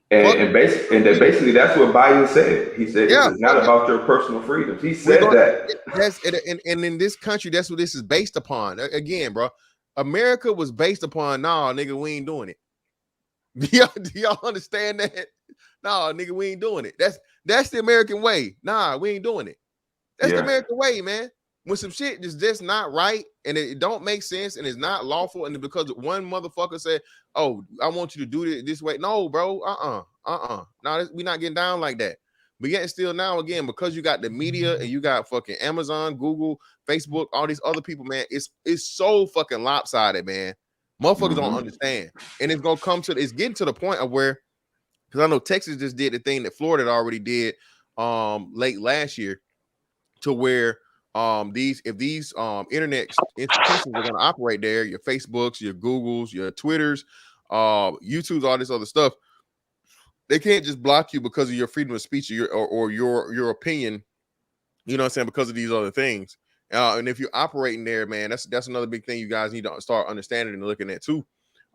And basically that's what Biden said. He said this is not about your personal freedoms. He said that. That's and in this country, that's what this is based upon. Again, bro, America was based upon, nah, nigga, we ain't doing it. Do y'all understand that? Nah, nigga, we ain't doing it. That's the American way. Nah, we ain't doing it. That's the American way, man. When some shit is just not right and it don't make sense and it's not lawful, and because one motherfucker said, "Oh, I want you to do it this way," no, bro, no, we not getting down like that. But yet, still now again, because you got the media and you got fucking Amazon, Google, Facebook, all these other people, man, it's so fucking lopsided, man. Motherfuckers don't understand, and it's gonna it's getting to the point of where, because I know Texas just did the thing that Florida already did late last year, to where these internet institutions are going to operate there, your Facebooks, your Googles, your Twitters, YouTubes, all this other stuff, they can't just block you because of your freedom of speech or your opinion, you know what I'm saying, because of these other things. And if you're operating there, man, that's another big thing you guys need to start understanding and looking at too.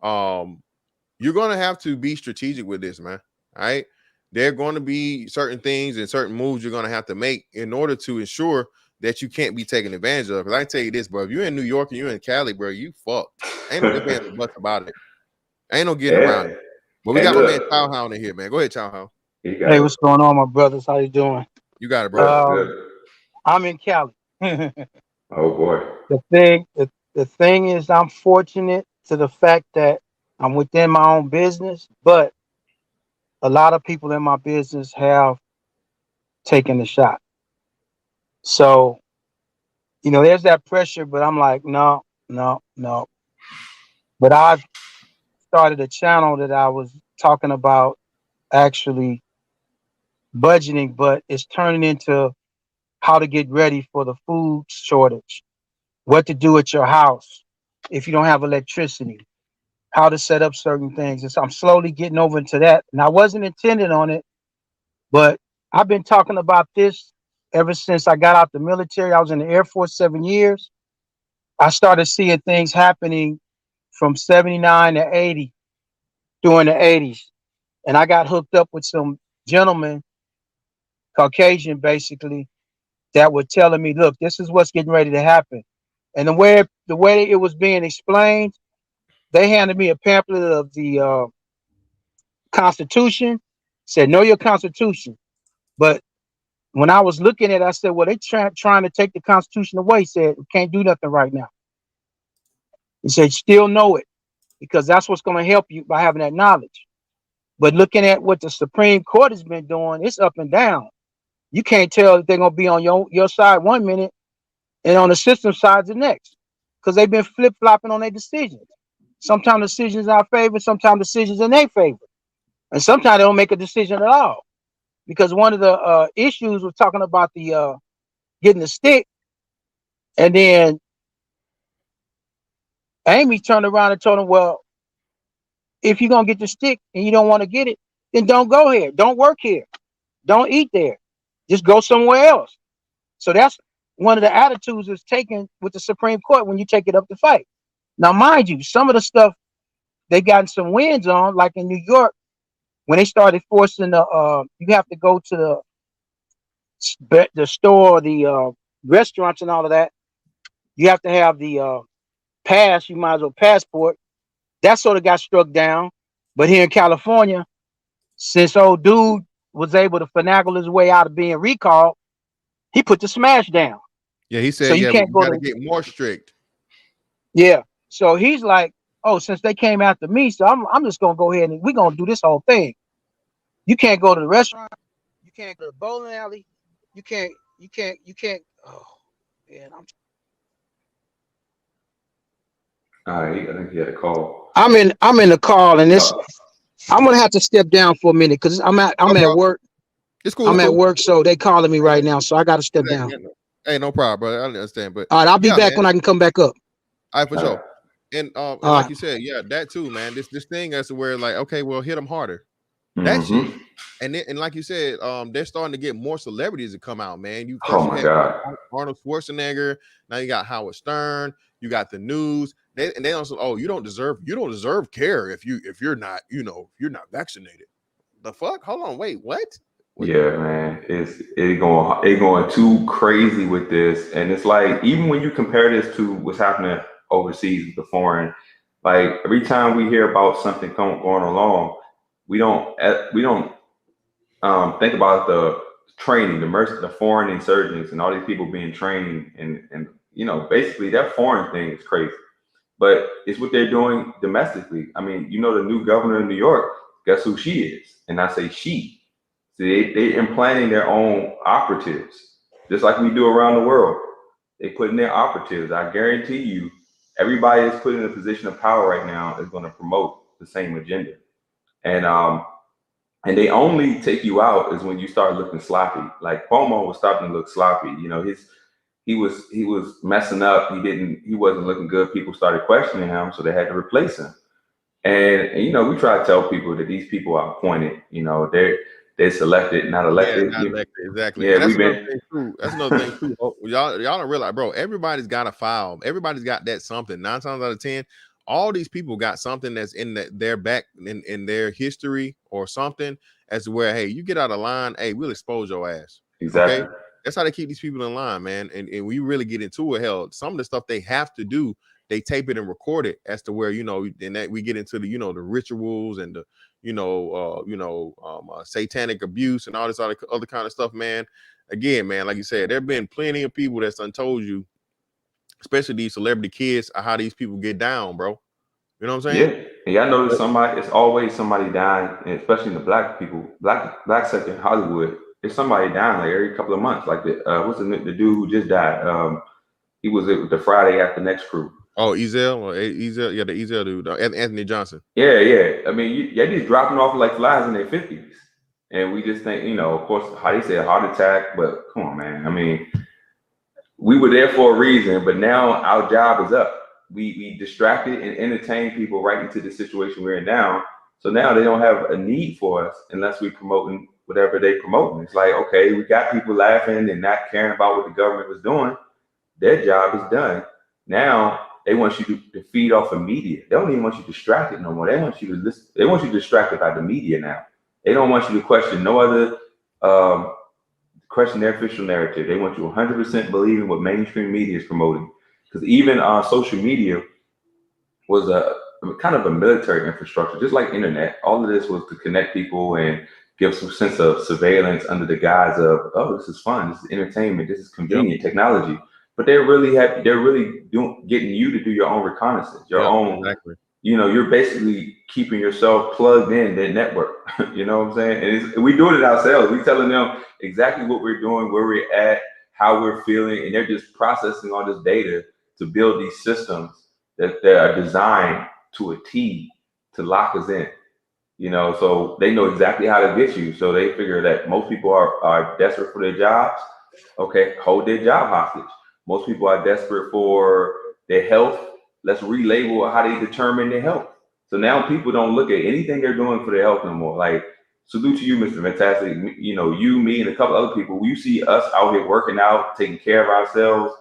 You're going to have to be strategic with this, man. All right. There are going to be certain things and certain moves you're going to have to make in order to ensure that you can't be taken advantage of. Because I tell you this, bro, if you're in New York and you're in Cali, bro, you fucked. Ain't no ifs, ands, or buts about it. Ain't no getting around it. But we got my man Chowhound in here, man. Go ahead, Chowhound. Hey, what's going on, my brothers? How you doing? You got it, bro. I'm in Cali. Oh boy. The thing is, I'm fortunate to the fact that I'm within my own business, but a lot of people in my business have taken the shot. So, there's that pressure, but I'm like, no. But I've started a channel that I was talking about actually budgeting, but it's turning into how to get ready for the food shortage, what to do at your house if you don't have electricity, how to set up certain things. And so I'm slowly getting over into that. And I wasn't intended on it, but I've been talking about this ever since I got out the military. I was in the Air Force 7 years. I started seeing things happening from 79 to 80 during the 80s. And I got hooked up with some gentlemen, Caucasian basically, that were telling me, look, this is what's getting ready to happen. And the way it was being explained, they handed me a pamphlet of the Constitution, said, know your Constitution. But when I was looking at it, I said, well, they trying to take the Constitution away. He said, we can't do nothing right now. He said, still know it, because that's what's going to help you by having that knowledge. But looking at what the Supreme Court has been doing, it's up and down. You can't tell if they're going to be on your side 1 minute and on the system side the next, because they've been flip-flopping on their decisions. Sometimes decisions in our favor, sometimes decisions in their favor. And sometimes they don't make a decision at all. Because one of the issues was talking about the getting the stick, and then Amy turned around and told him, well, if you're going to get the stick and you don't want to get it, then don't go here. Don't work here. Don't eat there. Just go somewhere else. So that's one of the attitudes that's taken with the Supreme Court when you take it up to fight. Now, mind you, some of the stuff they gotten some wins on, like in New York, when they started forcing you have to go to the store, the restaurants and all of that. You have to have the pass. You might as well passport. That sort of got struck down. But here in California, since old dude was able to finagle his way out of being recalled, he put the smash down. Yeah, he said, so you can't got to get more strict. Yeah. So he's like, oh, since they came after me, so I'm just gonna go ahead and we're gonna do this whole thing. You can't go to the restaurant, you can't go to the bowling alley, you can't. Oh man, I think he had a call. I'm in the call, and this I'm gonna have to step down for a minute because I'm at work. It's cool. I'm at work, so they calling me right now, so I got to step down. Hey, no problem, brother. I understand, but all right, I'll be back when I can come back up. All right, for sure. And like you said, yeah, that too, man. This thing as to where like, okay, well, hit them harder. That shit. And then, and like you said, they're starting to get more celebrities to come out, man. You Oh my God. Arnold Schwarzenegger. Now you got Howard Stern. You got the news. They also, oh, you don't deserve care if you're not vaccinated. The fuck? Hold on, wait, what? Yeah, man, it going too crazy with this, and it's like even when you compare this to what's happening overseas with the foreign, like every time we hear about something going along, we don't think about the training, the foreign insurgents, and all these people being trained, and basically that foreign thing is crazy, but it's what they're doing domestically. I mean, the new governor of New York, guess who she is? And I say she. See, they implanting their own operatives, just like we do around the world. They put in their operatives. I guarantee you, everybody is put in a position of power right now is going to promote the same agenda. And they only take you out is when you start looking sloppy. Like Cuomo was starting to look sloppy. He was messing up. He wasn't looking good. People started questioning him, so they had to replace him. And we try to tell people that these people are appointed. They're selected, not elected. Yeah, not elected, exactly. Yeah, that's another thing too. That's another thing too. Oh, y'all don't realize, bro. Everybody's got a file. Everybody's got that something. 9 times out of 10, all these people got something that's in their back in their history or something as to where, hey, you get out of line, hey, we'll expose your ass. Exactly. Okay, that's how they keep these people in line, man. And we really get into it. Hell, some of the stuff they have to do, they tape it and record it as to where and that we get into the the rituals and the satanic abuse and all this other kind of stuff, man. Again, man, like you said, there have been plenty of people that's untold you, especially these celebrity kids, how these people get down, bro. You know what I'm saying? Yeah, and y'all notice it's always somebody dying, and especially in the black sector in Hollywood. There's somebody dying like every couple of months. Like what's the dude who just died? He was with the Friday After Next crew. Oh, Ezel, yeah, the Ezel dude, Anthony Johnson. Yeah. I mean, y'all just dropping off like flies in their 50s, and we just think, of course, how they say a heart attack. But come on, man. I mean, we were there for a reason, but now our job is up. We distracted and entertain people right into the situation we're in now. So now they don't have a need for us unless we promoting whatever they promoting. It's like, okay, we got people laughing and not caring about what the government was doing. Their job is done. Now they want you to feed off of media. They don't even want you distracted no more. They want you to listen. They want you distracted by the media now. They don't want you to question no other question their official narrative. They want you 100% believing what mainstream media is promoting. Because even social media was a kind of a military infrastructure, just like internet. All of this was to connect people and give some sense of surveillance under the guise of, oh, this is fun, this is entertainment, this is convenient technology. But they're really getting you to do your own reconnaissance, your own. Exactly. You're basically keeping yourself plugged in their network. You know what I'm saying? And we're doing it ourselves. We're telling them exactly what we're doing, where we're at, how we're feeling, and they're just processing all this data to build these systems that are designed to a T to lock us in. So they know exactly how to get you. So they figure that most people are desperate for their jobs. Okay, hold their job hostage. Most people are desperate for their health. Let's relabel how they determine their health. So now people don't look at anything they're doing for their health no more. Like, salute to you, Mr. Fantastic. You, me, and a couple other people. You see us out here working out, taking care of ourselves,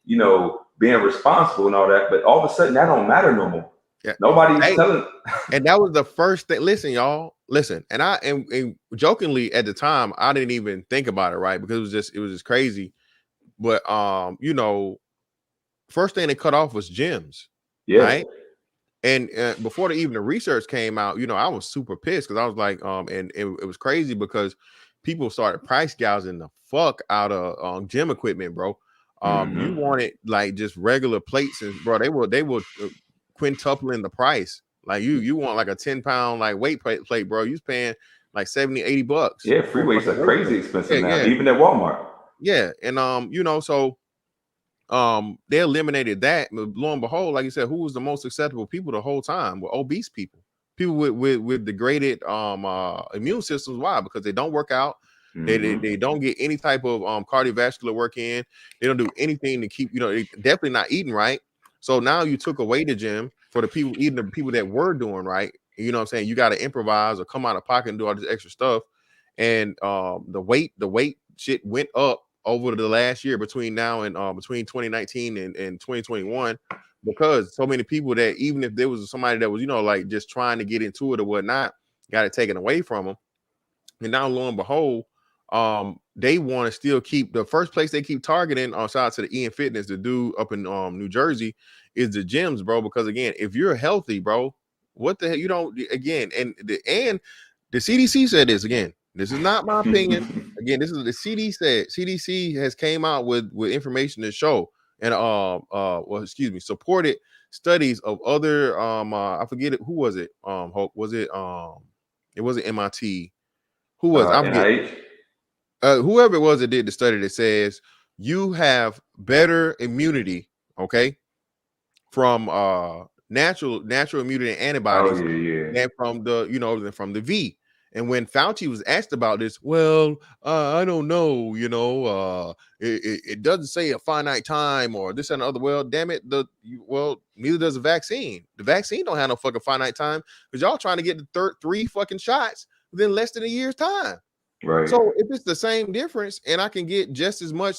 being responsible and all that. But all of a sudden, that don't matter no more. Yeah. Nobody's telling. And that was the first thing. Listen, y'all. Listen. And I and jokingly at the time, I didn't even think about it, right? Because it was just crazy. But first thing they cut off was gyms. Yeah. Right. And before even the research came out, I was super pissed because I was like, and it was crazy because people started price gouging the fuck out of gym equipment, bro. You wanted like just regular plates, and bro, they were quintupling the price. Like you want like a 10-pound like weight plate, bro. You paying like $70-$80. Yeah, free weights are crazy expensive now, even at Walmart. Yeah, and so they eliminated that. But lo and behold, like you said, who was the most acceptable people the whole time? Were obese people with degraded immune systems. Why? Because they don't work out. They don't get any type of cardiovascular work in. They don't do anything to keep, they definitely not eating right. So now you took away the gym. for the people, even the people that were doing right. You know what I'm saying? You got to improvise or come out of pocket and do all this extra stuff. And the weight shit went up over the last year between now and between 2019 and 2021, because so many people that even if there was somebody that was, you know, like just trying to get into it or whatnot, got it taken away from them. And now lo and behold, they want to still keep the first place they keep targeting on shout out to the Ian Fitness, the dude up in New Jersey, is the gyms, bro. Because again, if you're healthy, bro, what the hell you don't again, and the CDC said this again. This is not my opinion. Again, this is the CDC has came out with information to show and supported studies of other I forget it, who was it? Hope was it it wasn't MIT. Who was I'm getting whoever it was that did the study that says you have better immunity, okay, from natural immunity and antibodies than from the V. And when Fauci was asked about this, well, I don't know, it doesn't say a finite time or this and the other. Well, damn it, neither does the vaccine. The vaccine don't have no fucking finite time because y'all trying to get the 3 fucking shots within less than a year's time. Right. So if it's the same difference and I can get just as much,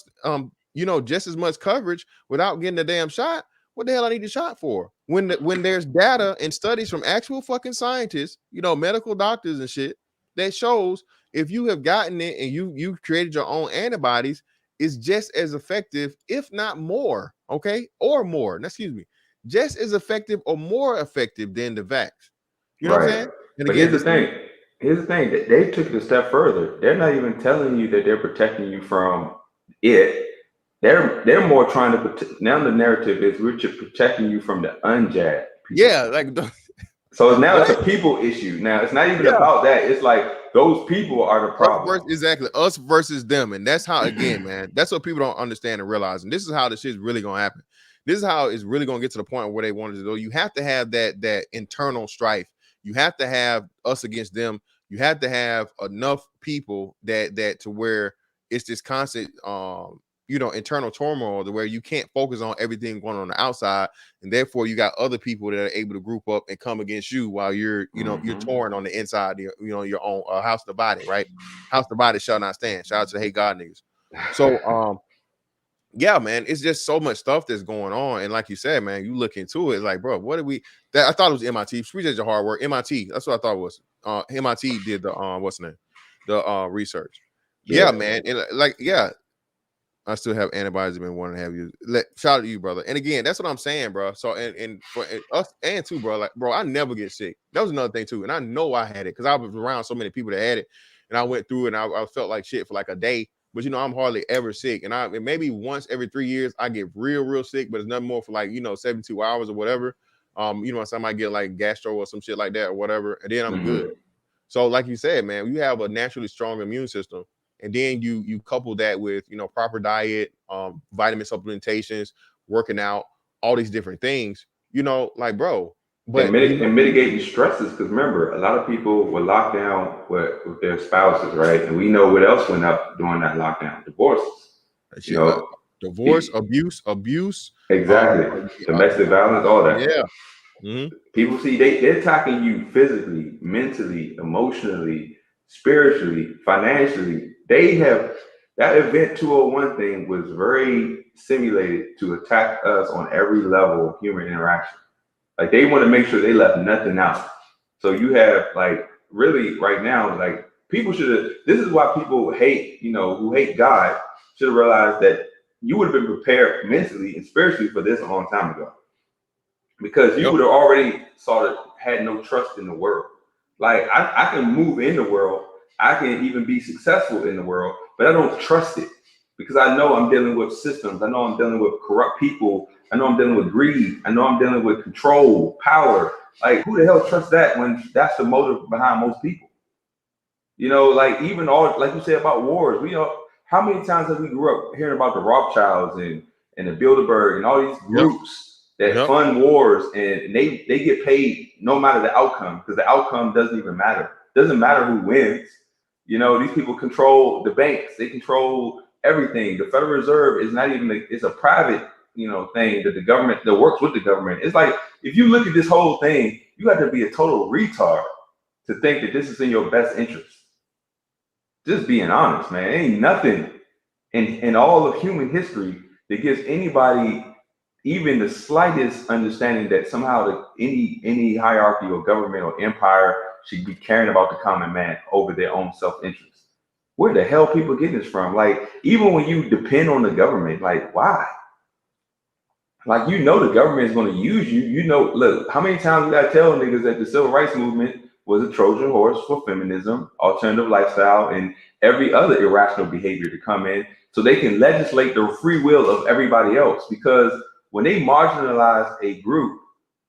just as much coverage without getting the damn shot, what the hell I need the shot for? When there's data and studies from actual fucking scientists, medical doctors and shit, that shows if you have gotten it and you created your own antibodies, it's just as effective, if not more, okay, or more. Excuse me, just as effective or more effective than the vax. You know what I'm saying? And but again, here's the thing that they took it a step further. They're not even telling you that they're protecting you from it. They're more trying to protect. Now the narrative is we're just protecting you from the unjabbed people. Yeah, like so now it's a people issue. Now it's not even about that. It's like those people are the problem. Exactly, us versus them, and that's how again, man. That's what people don't understand and realize. And this is how the shit's really gonna happen. This is how it's really gonna get to the point where they wanted to go. You have to have that internal strife. You have to have us against them. You have to have enough people that to where it's this constant internal turmoil to where you can't focus on everything going on the outside, and therefore you got other people that are able to group up and come against you while you're you're torn on the inside, your own house divided, right? House divided shall not stand. Shout out to the Hey God niggas. So yeah, man, it's just so much stuff that's going on, and like you said, man, you look into it, it's like, bro, what did we? I thought it was MIT. Appreciate your hard work, MIT. That's what I thought it was. MIT did the what's the name? The research. Yeah, man, and I still have antibodies. I've been wanting to have you. Shout out to you, brother. And again, that's what I'm saying, bro. So and for us and too, bro. Like, bro, I never get sick. That was another thing too, and I know I had it because I was around so many people that had it, and I went through it, and I felt like shit for like a day. But I'm hardly ever sick, and maybe once every 3 years I get real sick, but it's nothing more for like 72 hours or whatever. I might get like gastro or some shit like that or whatever, and then I'm good. So like you said, man, you have a naturally strong immune system. And then you couple that with, proper diet, vitamin supplementations, working out, all these different things, like, bro. But and mitigating stresses, because remember, a lot of people were locked down with their spouses, right? And we know what else went up during that lockdown: divorces. Divorce, abuse. Exactly. Domestic violence, all that. Yeah. Mm-hmm. People see they're attacking you physically, mentally, emotionally, spiritually, financially. They have that event 201 thing was very simulated to attack us on every level of human interaction. Like they want to make sure they left nothing out. So you have like really right now, like people should have, this is why people hate, who hate God should have realized that you would have been prepared mentally and spiritually for this a long time ago. Because you would have already sort of had no trust in the world. Like I can move in the world. I can even be successful in the world, but I don't trust it because I know I'm dealing with systems. I know I'm dealing with corrupt people. I know I'm dealing with greed. I know I'm dealing with control, power. Like who the hell trusts that when that's the motive behind most people? Like even all, like you said about wars, how many times have we grew up hearing about the Rothschilds and the Bilderberg and all these groups that fund wars and they get paid no matter the outcome because the outcome doesn't even matter. It doesn't matter who wins. These people control the banks. They control everything. The Federal Reserve is not even it's a private thing that the government that works with the government. It's like, if you look at this whole thing, you got to be a total retard to think that this is in your best interest. Just being honest, man. Ain't nothing in all of human history that gives anybody even the slightest understanding that somehow any hierarchy or government or empire should be caring about the common man over their own self-interest. Where the hell people getting this from? Like, even when you depend on the government, like, why? Like, the government is going to use you. Look, how many times we got to tell niggas that the civil rights movement was a Trojan horse for feminism, alternative lifestyle, and every other irrational behavior to come in so they can legislate the free will of everybody else. Because when they marginalize a group,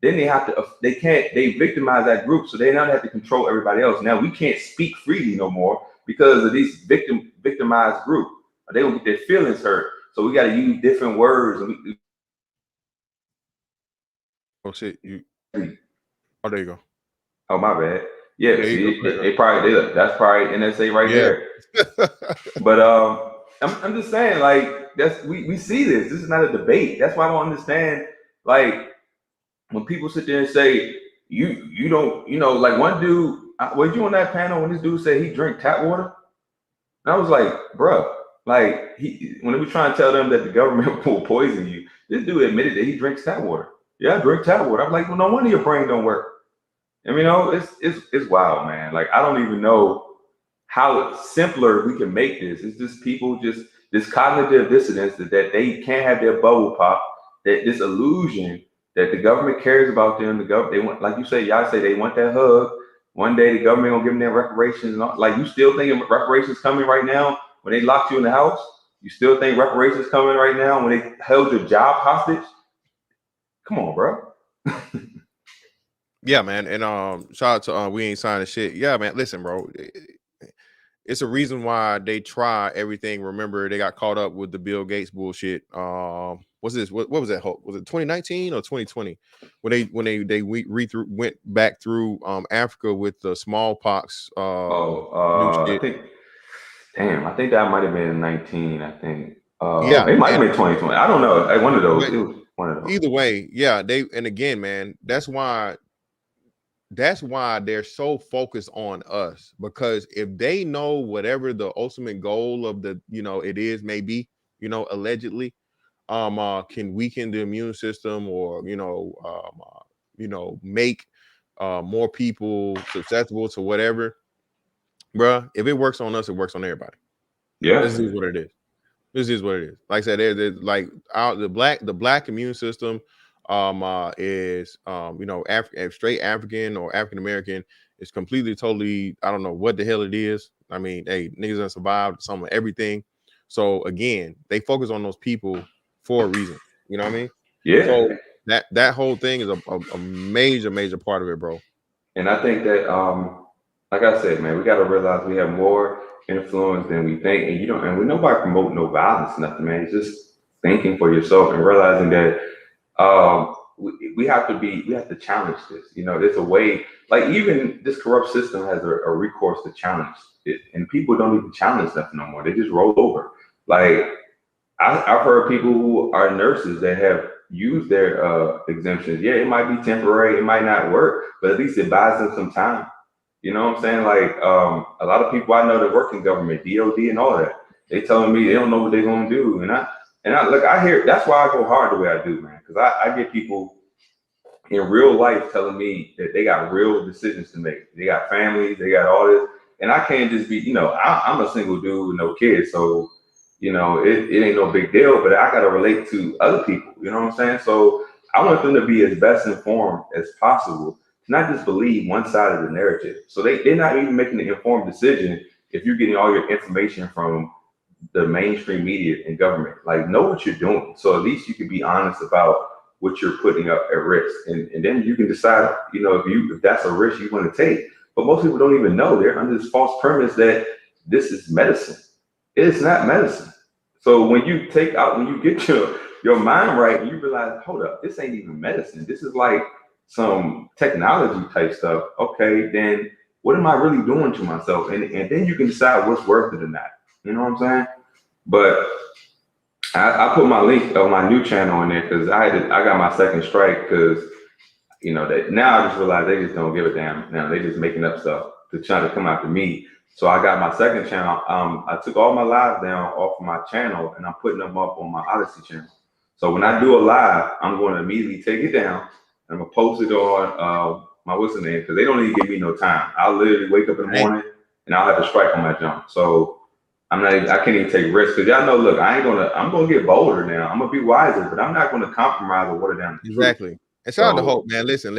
then they victimize that group, so they now have to control everybody else. Now we can't speak freely no more because of these victimized group. They don't get their feelings hurt, so we got to use different words. Oh shit! Oh, there you go. Oh, my bad. Yeah, see, they probably did. That's probably NSA right there. But I'm just saying, like, we see this. This is not a debate. That's why I don't understand, like, when people sit there and say you don't, like one dude. Were you on that panel when this dude said he drank tap water? And I was like, bruh, like, when they were trying to tell them that the government will poison you, this dude admitted that he drinks tap water. Yeah, I drink tap water. I'm like, well, no wonder your brain don't work. I mean, it's wild, man. Like, I don't even know how simpler we can make this. It's just people this cognitive dissonance that they can't have their bubble pop, that this illusion that the government cares about them. They want, like you say, y'all say they want that hug. One day the government gonna give them their reparations and all. Like, you still thinking reparations coming right now when they locked you in the house? You still think reparations coming right now when they held your job hostage? Come on, bro. Yeah, man. And shout out to We Ain't Signing Shit. Yeah, man. Listen, bro. It's a reason why they try everything. Remember, they got caught up with the Bill Gates bullshit. What's this? What was that? Was it 2019 or 2020 when they went back through Africa with the smallpox? I think that might have been 19. I think. Yeah, it might have been 2020. I don't know. One of those. It was one of those. Either way, yeah. And again, man, that's why they're so focused on us, because if they know whatever the ultimate goal of the it is, maybe allegedly can weaken the immune system, or make more people susceptible to whatever, bruh, if it works on us, it works on everybody. Yeah, this is what it is. Like I said, there's like the black immune system is straight African or African American is completely, totally, I don't know what the hell it is. I mean, hey, niggas done survived some of everything. So again, they focus on those people for a reason. You know what I mean? Yeah. So that whole thing is a major part of it, bro. And I think that like I said, man, we got to realize we have more influence than we think, and we nobody promote no violence, nothing, man. It's just thinking for yourself and realizing that we have to challenge this. There's a way, like, even this corrupt system has a recourse to challenge it, and people don't even challenge nothing no more. They just roll over. Like, I've heard people who are nurses that have used their exemptions. Yeah, it might be temporary, it might not work, but at least it buys them some time. You know what I'm saying? Like, a lot of people I know that work in government, DOD and all that, they telling me they don't know what they're gonna do. And I hear, that's why I go hard the way I do, man. Because I get people in real life telling me that they got real decisions to make. They got families, they got all this. And I can't just be, I'm a single dude with no kids. So, it ain't no big deal, but I gotta relate to other people, you know what I'm saying? So I want them to be as best informed as possible, to not just believe one side of the narrative. So they're not even making an informed decision if you're getting all your information from the mainstream media and government. Like, know what you're doing. So at least you can be honest about what you're putting up at risk. And then you can decide, if that's a risk you want to take. But most people don't even know. They're under this false premise that this is medicine. It's not medicine. So when you get your mind right, and you realize, hold up, this ain't even medicine. This is like some technology type stuff. Okay, then what am I really doing to myself? And then you can decide what's worth it or not. You know what I'm saying? But I put my link of my new channel in there because I got my second strike because that now I just realize they just don't give a damn. Now they just making up stuff to try to come after me. So I got my second channel. I took all my lives down off of my channel and I'm putting them up on my Odyssey channel. So when I do a live, I'm going to immediately take it down and I'm gonna post it on my what's the name, because they don't even give me no time. I'll literally wake up in the morning and I'll have a strike on my jump. So I can't even take risks because y'all know. Look, I'm gonna get bolder now. I'm gonna be wiser, but I'm not gonna compromise or water down the Exactly. truth. And shout out to Hulk, man. Listen.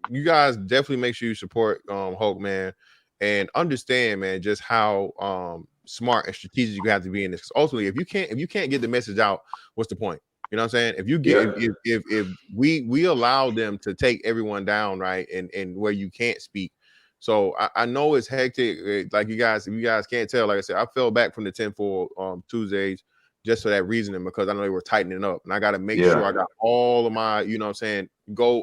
You guys definitely make sure you support Hulk, man, and understand, man, just how smart and strategic you have to be in this. Because ultimately, if you can't get the message out, what's the point? You know what I'm saying? If you get if we allow them to take everyone down, right, and where you can't speak. So I know it's hectic. Like if you guys can't tell, like I said, I fell back from the Tinfoil Tuesdays just for that reasoning, because I know they were tightening up, and I got to make sure I got all of my, you know what I'm saying,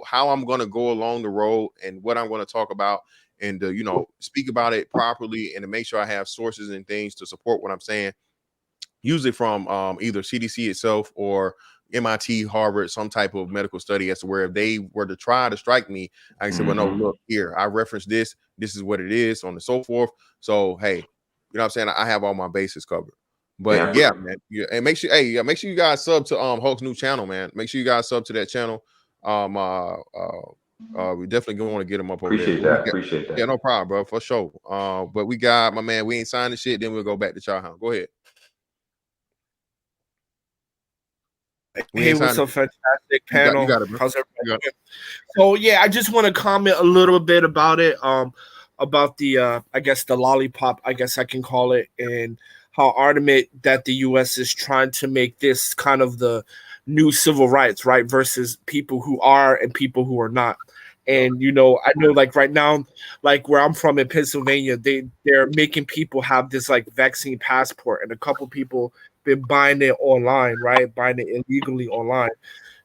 how I'm going to go along the road and what I'm going to talk about, and to, speak about it properly, and to make sure I have sources and things to support what I'm saying, usually from either CDC itself or MIT, Harvard, some type of medical study, as to where if they were to try to strike me, I can say, well, no, look here, I referenced this is what it is, on and so forth. So, hey, you know what I'm saying? I have all my bases covered. But yeah, man, and make sure you guys sub to Hulk's new channel, man. Make sure you guys sub to that channel. We definitely gonna want to get him up over there. Appreciate that. Yeah, no problem, bro, for sure. But we got my man, we ain't signed the shit, then we'll go back to Chowhound. Go ahead. Hey, what's up, fantastic panel? You got it, bro. How's everybody doing? So yeah, I just want to comment a little bit about it. About the I guess the lollipop, I guess I can call it, and how adamant that the US is trying to make this kind of the new civil rights, right? Versus people who are and people who are not. And I know like right now, like where I'm from in Pennsylvania, they're making people have this like vaccine passport, and a couple people been buying it online, right? Buying it illegally online,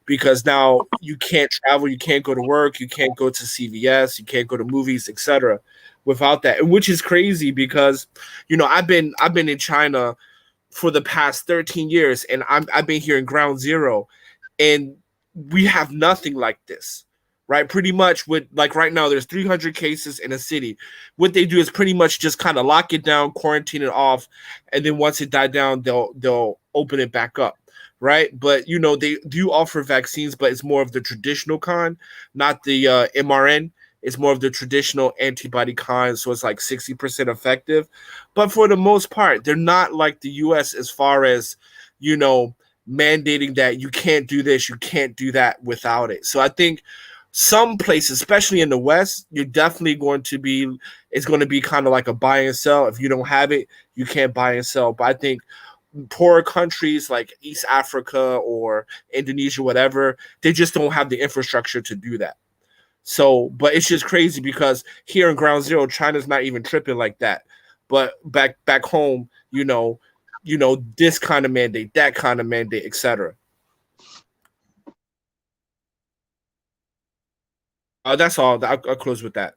because now you can't travel, you can't go to work, you can't go to CVS, you can't go to movies, etc. without that. And which is crazy because I've been in China for the past 13 years, and I've been here in ground zero, and we have nothing like this. Right, pretty much with like right now, there's 300 cases in a city. What they do is pretty much just kind of lock it down, quarantine it off, and then once it died down, they'll open it back up. Right, but they do offer vaccines, but it's more of the traditional kind, not the mRNA. It's more of the traditional antibody kind, so it's like 60% effective. But for the most part, they're not like the US as far as mandating that you can't do this, you can't do that without it. So I think some places, especially in the West, you're definitely it's going to be kind of like a buy and sell. If you don't have it, you can't buy and sell. But I think poorer countries like East Africa or Indonesia, whatever, they just don't have the infrastructure to do that. So, but it's just crazy because here in ground zero, China's not even tripping like that. But back home, this kind of mandate, that kind of mandate, etc. That's all. I'll close with that.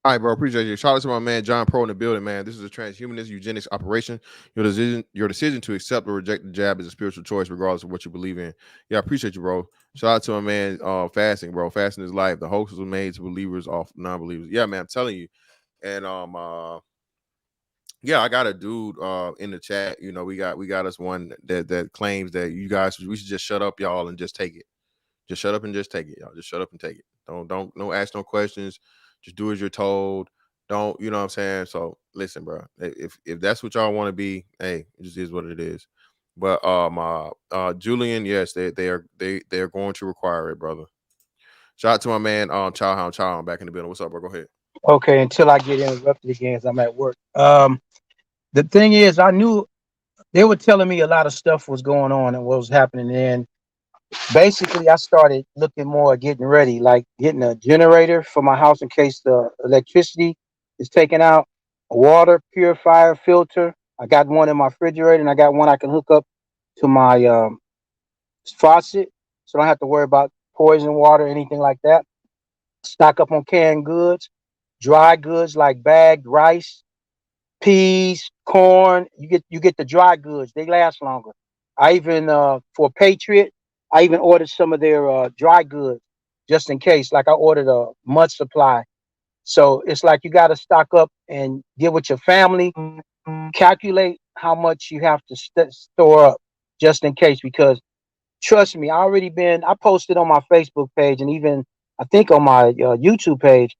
All right, bro. Appreciate you. Shout out to my man John Pro in the building, man. This is a transhumanist eugenics operation. Your decision to accept or reject the jab is a spiritual choice, regardless of what you believe in. Yeah, I appreciate you, bro. Shout out to my man fasting, bro. Fasting is life. The hoax was made to believers off non-believers. Yeah, man, I'm telling you. And yeah, I got a dude in the chat. We got us one that claims that you guys, we should just shut up, y'all, and just take it. Just shut up and just take it, y'all. Just shut up and take it. Don't ask no questions. Just do as you're told. Don't, you know what I'm saying? So listen, bro. If that's what y'all want to be, hey, it just is what it is. But Julian, yes, they are going to require it, brother. Shout out to my man Chowhound back in the building. What's up, bro? Go ahead. Okay, until I get interrupted again, as I'm at work. The thing is, I knew they were telling me a lot of stuff was going on and what was happening. And basically, I started looking more at getting ready, like getting a generator for my house in case the electricity is taken out, a water purifier filter. I got one in my refrigerator, and I got one I can hook up to my faucet, so I don't have to worry about poison water or anything like that. Stock up on canned goods, dry goods like bagged rice, peas, corn. You get the dry goods. They last longer. I even for Patriot, I even ordered some of their dry goods just in case. Like I ordered a month supply. So it's like you got to stock up and get with your family, calculate how much you have to store up just in case. Because trust me, I posted on my Facebook page and even I think on my YouTube page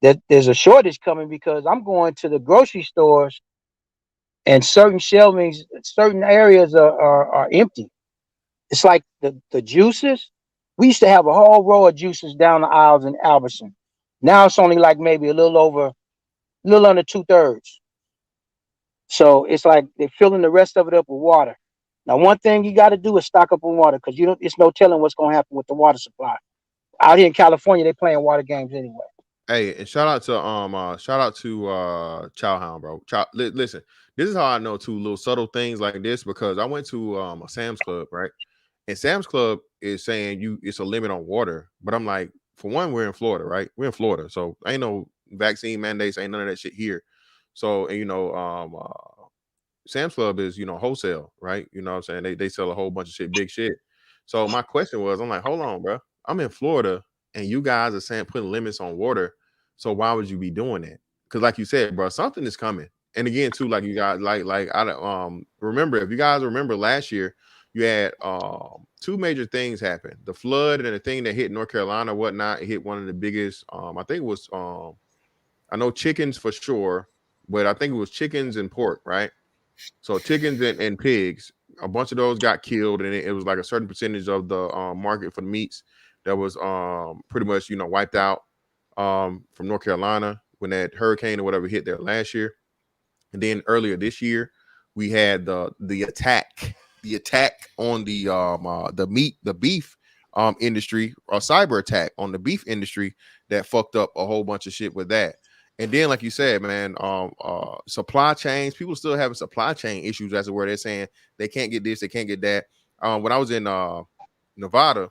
that there's a shortage coming because I'm going to the grocery stores and certain shelvings, certain areas are empty. It's like the juices. We used to have a whole row of juices down the aisles in Albertson. Now it's only like maybe a little under 2/3. So it's like they're filling the rest of it up with water. Now, one thing you got to do is stock up on water because you don't. It's no telling what's going to happen with the water supply. Out here in California, they playing water games anyway. Hey, and shout out to Chowhound, bro. Listen, this is how I know two little subtle things like this because I went to a Sam's Club, right? And Sam's Club is saying it's a limit on water, but I'm like, for one, we're in Florida, right? We're in Florida, so ain't no vaccine mandates, ain't none of that shit here. So, and Sam's Club is wholesale, right? You know what I'm saying? They sell a whole bunch of shit, big shit. So my question was, I'm like, hold on, bro. I'm in Florida, and you guys are saying putting limits on water. So why would you be doing that? Because like you said, bro, something is coming. And again, too, like you guys, like I remember, if you guys remember last year, you had two major things happen: the flood and the thing that hit North Carolina, or whatnot. It hit one of the biggest. I think it was I know chickens for sure, but I think it was chickens and pork, right? So chickens and pigs, a bunch of those got killed, and it was like a certain percentage of the market for the meats that was pretty much wiped out from North Carolina when that hurricane or whatever hit there last year. And then earlier this year, we had the attack on the beef industry, or cyber attack on the beef industry that fucked up a whole bunch of shit with that. And then, like you said, man, supply chains, people still having supply chain issues as to where they're saying they can't get this, they can't get that. When I was in Nevada,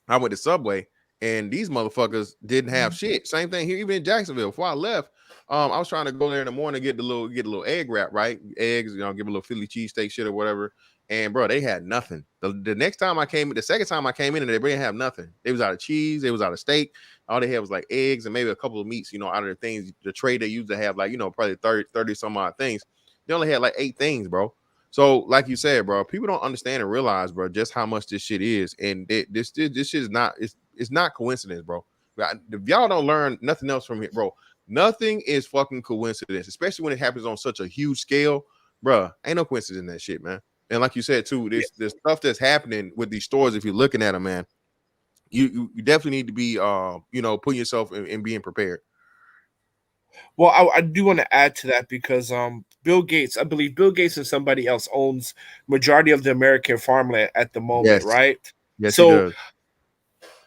I went to Subway, and these motherfuckers didn't have shit. Same thing here, even in Jacksonville. Before I left, I was trying to go there in the morning, get a little egg wrap, right? Eggs, give a little Philly cheesesteak shit or whatever. And bro, they had nothing. The second time I came in, and they didn't have nothing. They was out of cheese, they was out of steak. All they had was like eggs and maybe a couple of meats, out of the things, the tray they used to have, like, probably 30 some odd things. They only had like 8 things, bro. So, like you said, bro, people don't understand and realize, bro, just how much this shit is. And this shit is not, it's not coincidence, bro. If y'all don't learn nothing else from it, bro, nothing is fucking coincidence, especially when it happens on such a huge scale, bro. Ain't no coincidence in that shit, man. And like you said too, this stuff that's happening with these stores, if you're looking at them, man, you definitely need to be putting yourself in being prepared. Well, I do want to add to that because Bill Gates, I believe Bill Gates and somebody else owns majority of the American farmland at the moment, Yes. right? Yes, So he does.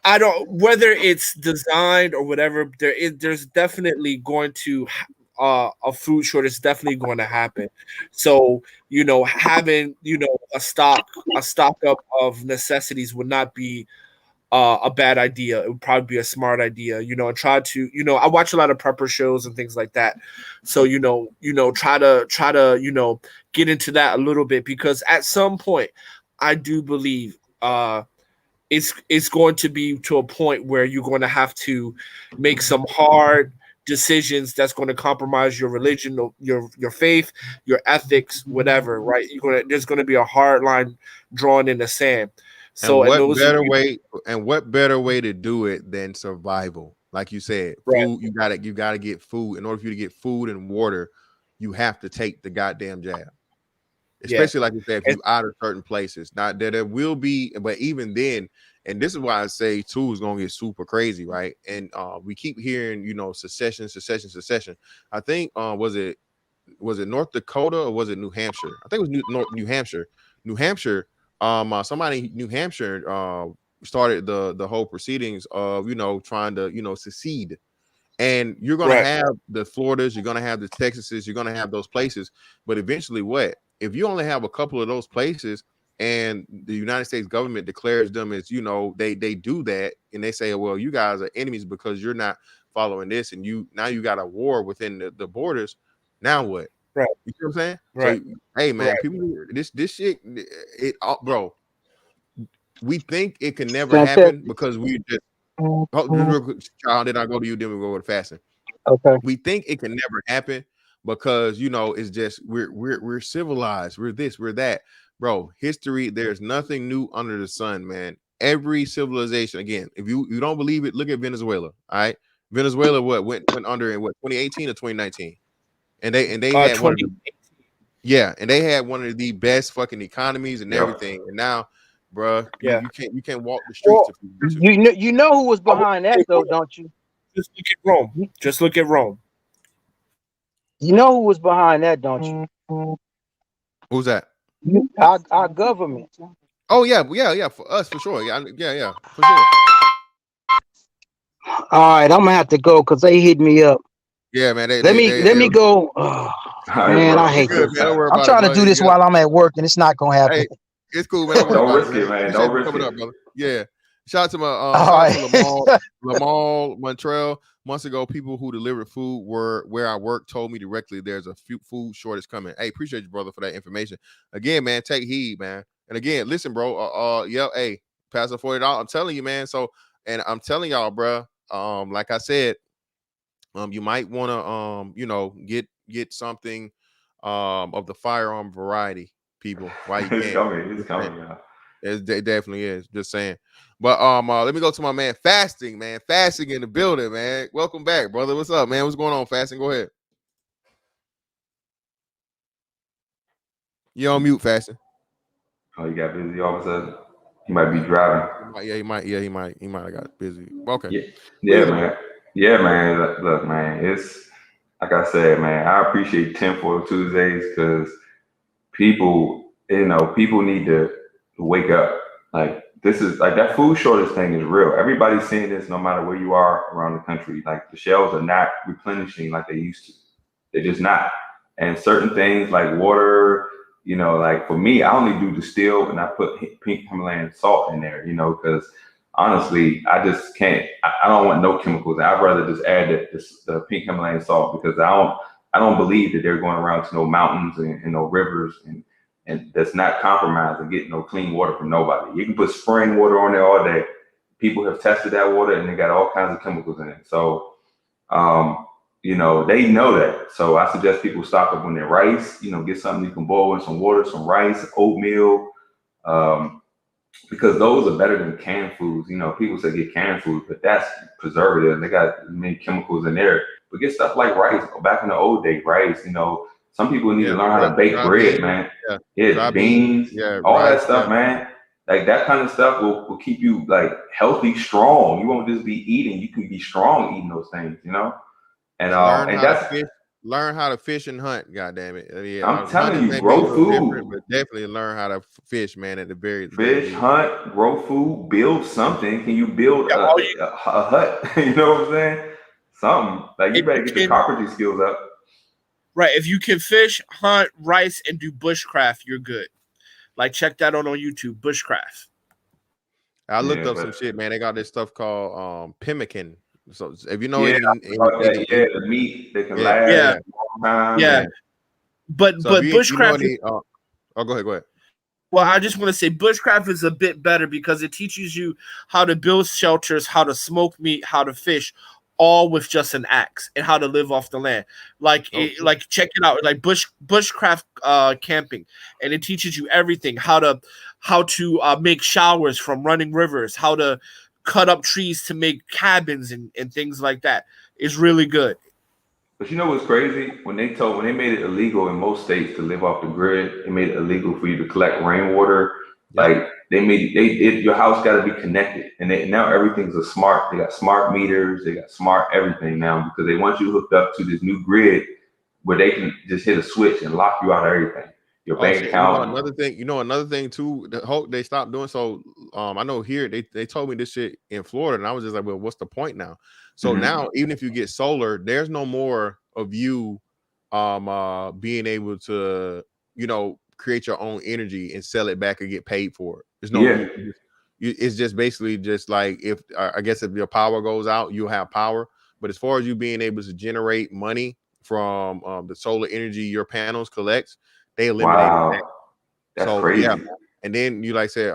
I don't, whether it's designed or whatever, there's definitely going to a food shortage is definitely going to happen. So having a stock up of necessities would not be a bad idea. It would probably be a smart idea, and try to, I watch a lot of prepper shows and things like that. So, try to get into that a little bit, because at some point I do believe it's going to be to a point where you're going to have to make some hard decisions that's going to compromise your religion, your faith, your ethics, whatever, right? There's going to be a hard line drawn in the sand. So, and what better way to do it than survival? Like you said, food, right. you gotta get food. In order for you to get food and water, you have to take the goddamn jab. Especially like you said, if you out of certain places. Not that there will be, but even then, and this is why I say too is gonna get super crazy, right? And we keep hearing, secession. I think was it North Dakota or was it New Hampshire? I think it was New Hampshire. New Hampshire. Somebody in New Hampshire started the whole proceedings of trying to secede. And you're gonna have the Floridas, you're gonna have the Texases, you're gonna have those places. But eventually, what if you only have a couple of those places, and the United States government declares them as they do that, and they say, well, you guys are enemies because you're not following this, and you got a war within the borders. Now what? Right. You see what I'm saying? Right. So, hey, man, Right. people, this shit, bro. We think it can never Can I tell- happen because we just. Oh, just real quick, child. Then I go to you. Then we go with fasting. Okay. We think it can never happen because it's just we're civilized. We're this. We're that, bro. History. There's nothing new under the sun, man. Every civilization. Again, if you don't believe it, look at Venezuela. All right, Venezuela went under in 2018 or 2019, and they had one of the 20. and they had one of the best fucking economies and Yep. everything. And now, bro, Yeah. you can't walk the streets if you want to. You know who was behind that though, don't you? Just look at Rome. Just look at Rome. You know who was behind that, don't you? Who's that? Our government. Oh yeah, for us for sure. Yeah, for sure. All right, I'm gonna have to go because they hit me up. Yeah, man. Let me go. Oh, man, I hate good, this. man. Don't worry I'm about trying it, to do brother. this while I'm at work, and it's not gonna happen. Hey, it's cool, man. Don't worry Don't about risk it, it, man. Appreciate Don't you risk coming it. up, brother. Yeah. Shout out to my All shout out right. to Lamal Montreal. Months ago, people who delivered food were where I work told me directly there's a food shortage coming. Hey, appreciate you, brother, for that information. Again, man, take heed, man. And again, listen, bro. Hey, pass the $40. I'm telling you, man. So, and I'm telling y'all, bro. Like I said, you might want to, get something, of the firearm variety, people. Why you It's can't? coming. It's coming, man. It definitely is. Just saying. But let me go to my man Fasting, man. Fasting in the building, man. Welcome back, brother. What's up, man? What's going on, Fasting? Go ahead. You're on mute, Fasting. Oh, you got busy all of a sudden? He might be driving. He might have got busy. Okay. Yeah, man. Yeah, man. Look, man. It's like I said, man. I appreciate Tinfoil Tuesdays because people need to wake up. Like this is like that food shortage thing is real. Everybody's seeing this no matter where you are around the country. Like the shelves are not replenishing like they used to. They're just not. And certain things like water, like for me, I only do distilled and I put pink Himalayan salt in there, because honestly, I just can't. I don't want no chemicals. I'd rather just add the pink Himalayan salt because I don't believe that they're going around to no mountains and no rivers and that's not compromised and getting no clean water from nobody. You can put spring water on there all day. People have tested that water and they got all kinds of chemicals in it. So, they know that. So I suggest people stock up on their rice, get something you can boil in some water, some rice, oatmeal, because those are better than canned foods. People say get canned food, but that's preservative. They got many chemicals in there. But get stuff like rice. Back in the old day, rice. Some people need to learn how to bake bread, man. Yeah, beans, all rice, that stuff, man. Like that kind of stuff will keep you like healthy, strong. You won't just be eating. You can be strong eating those things, and learn how to fish and hunt. God damn it! Yeah, I'm telling you, grow food. But definitely learn how to fish, man. At the very fish, hunt, grow food, build something. Can you build a hut? You know what I'm saying? Something like you better get your carpentry skills up. Right. If you can fish, hunt, rice, and do bushcraft, you're good. Like check that out on YouTube, bushcraft. I looked up some shit, man. They got this stuff called pemmican. So if you know the meat that can last a long time. Yeah. But bushcraft. Go ahead. Well, I just want to say bushcraft is a bit better because it teaches you how to build shelters, how to smoke meat, how to fish, all with just an axe, and how to live off the land. Like check it out, like bushcraft camping, and it teaches you everything: how to make showers from running rivers, how to cut up trees to make cabins and things like that. It's really good. But you know what's crazy? When they made it illegal in most states to live off the grid, they made it illegal for you to collect rainwater. Like your house got to be connected, and now everything's They got smart meters, they got smart everything now because they want you hooked up to this new grid where they can just hit a switch and lock you out of everything. Your bank account. Another thing too. They stopped doing so. I know here they told me this shit in Florida, and I was just like, well, what's the point now? So now, even if you get solar, there's no more of you, being able to, create your own energy and sell it back and get paid for it. There's no. It's just basically just like I guess if your power goes out, you'll have power. But as far as you being able to generate money from the solar energy your panels collect. They eliminated that. Wow, that's So crazy. yeah, and then you like said,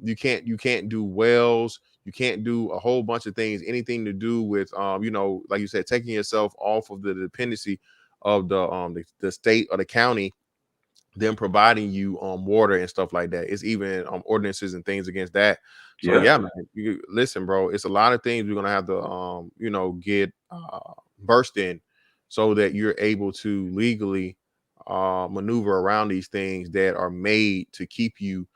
you can't do wells, you can't do a whole bunch of things, anything to do with you know, like you said, taking yourself off of the dependency of the state or the county, them providing you water and stuff like that. It's even ordinances and things against that. So Yeah. yeah, man, you listen, bro. It's a lot of things we're gonna have to you know, get burst in so that you're able to legally maneuver around these things that are made to keep you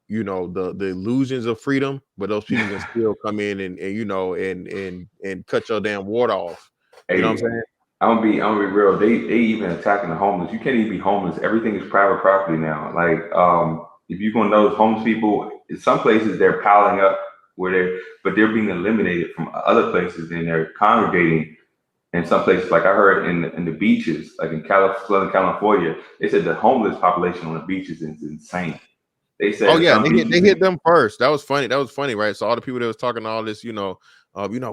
you know, the illusions of freedom, but those people can still come in and you know, and cut your damn water off. You know what I'm Hey, saying? I'm gonna be real. They even attacking the homeless. You can't even be homeless. Everything is private property now. Like if you're gonna know those homeless people, in some places they're piling up but they're being eliminated from other places and they're congregating in some places. Like I heard in the beaches, like in Southern California, they said the homeless population on the beaches is insane. They said Oh yeah, some beaches they hit them first. That was funny. That was funny, right? So all the people that was talking all this, you know,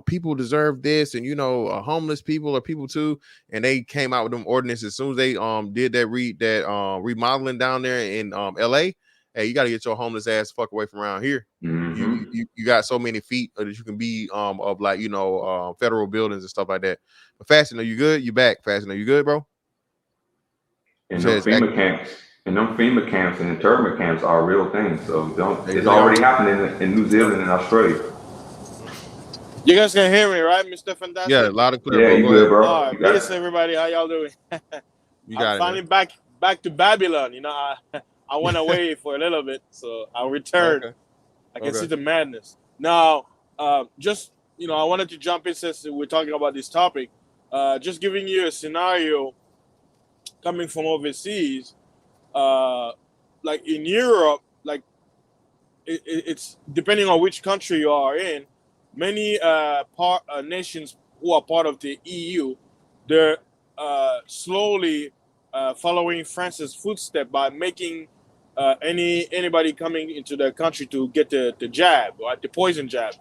people deserve this, and you know, homeless people are people too. And they came out with them ordinances as soon as they did that remodeling down there in LA. Hey, you got to get your homeless ass fuck away from around here. You got so many feet that you can be of, like, you know, federal buildings and stuff like that. But Fashion, are you good? You back? Fashion, are you good, bro? And them FEMA camps, and internment camps are real things. So it's already happening in New Zealand and Australia. You guys can hear me, right, Mr. Fantastic? Yeah, loud and clear. Yeah, bro. you Go good, ahead. bro? All right, peace, everybody. How y'all doing? You got I'm it, finally man. back to Babylon. You know, I went away for a little bit, so I'll return. Okay. I can see the madness. Now, just, you know, I wanted to jump in since we're talking about this topic. Just giving you a scenario coming from overseas. Like in Europe, like it's depending on which country you are in. Many nations who are part of the EU, they're slowly following France's footstep by making anybody coming into their country to get the jab, right, the poison jab.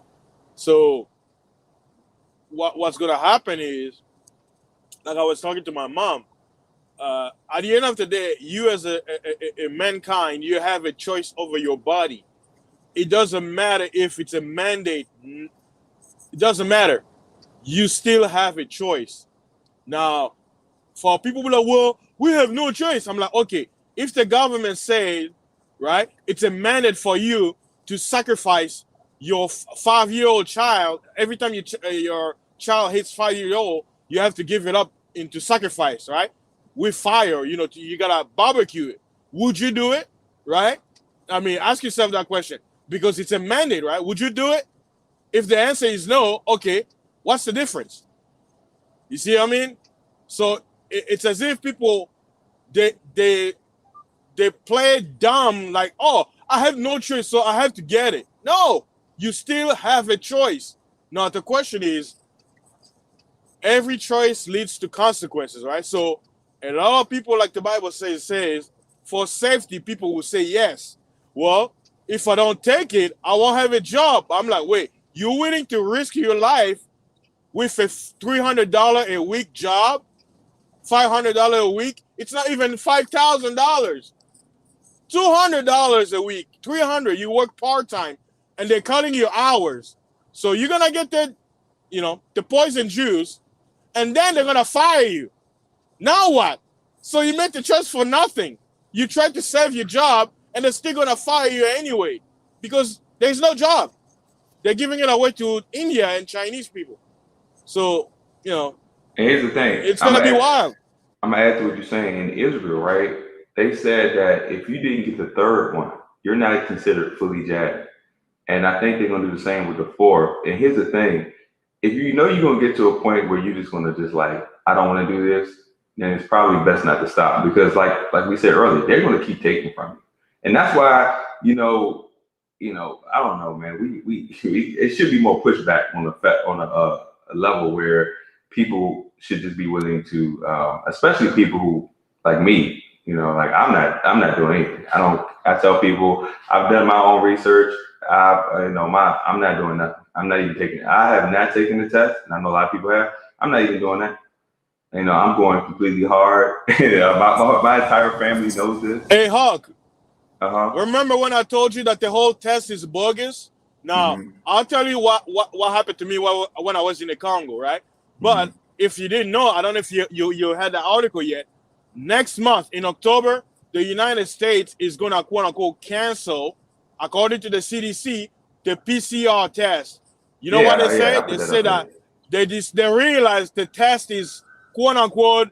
So what's going to happen is, like I was talking to my mom, at the end of the day, you as a mankind, you have a choice over your body. It doesn't matter if it's a mandate. It doesn't matter. You still have a choice. Now, for people who are like, well, we have no choice. I'm like, okay, if the government said, right, it's a mandate for you to sacrifice your 5-year-old child. Every time your child hits 5-year-old, you have to give it up into sacrifice, right? With fire, you know, you gotta barbecue it. Would you do it, right? I mean, ask yourself that question, because it's a mandate, right? Would you do it? If the answer is no, okay, what's the difference? You see what I mean? So it's as if people they play dumb, like, oh, I have no choice, so I have to get it. No, you still have a choice. Now the question is, every choice leads to consequences, right? So a lot of people, like the Bible says, for safety, people will say yes. Well, if I don't take it, I won't have a job. I'm like, wait, you're willing to risk your life with a $300 a week job, $500 a week? It's not even $5,000. $200 a week, $300. You work part-time, and they're cutting your hours. So you're gonna get the poison juice, and then they're gonna fire you. Now what? So you made the choice for nothing. You tried to save your job, and they're still gonna fire you anyway, because there's no job. They're giving it away to India and Chinese people. So, and here's the thing. It's gonna be wild. I'm gonna add to what you're saying. In Israel, right? They said that if you didn't get the third one, you're not considered fully jabbed. And I think they're gonna do the same with the fourth. And here's the thing. If you know you're gonna get to a point where you're just gonna like, I don't want to do this, then it's probably best not to stop, because like we said earlier, they're gonna keep taking from you. And that's why, I don't know, man. We it should be more pushback on a level where people should just be willing to, especially people who, like me, like I'm not doing anything. I tell people I've done my own research. I'm not doing nothing. I'm not even taking. I have not taken the test, and I know a lot of people have. I'm not even doing that. You know, I'm going completely hard. my entire family knows this. Hey, Hawk, Uh-huh. remember when I told you that the whole test is bogus? Now, I'll tell you what happened to me when I was in the Congo, right? But if you didn't know, I don't know if you had the article yet. Next month, in October, the United States is going to, quote unquote, cancel, according to the CDC, the PCR test. You know what they say? They say that they realize the test is, quote unquote,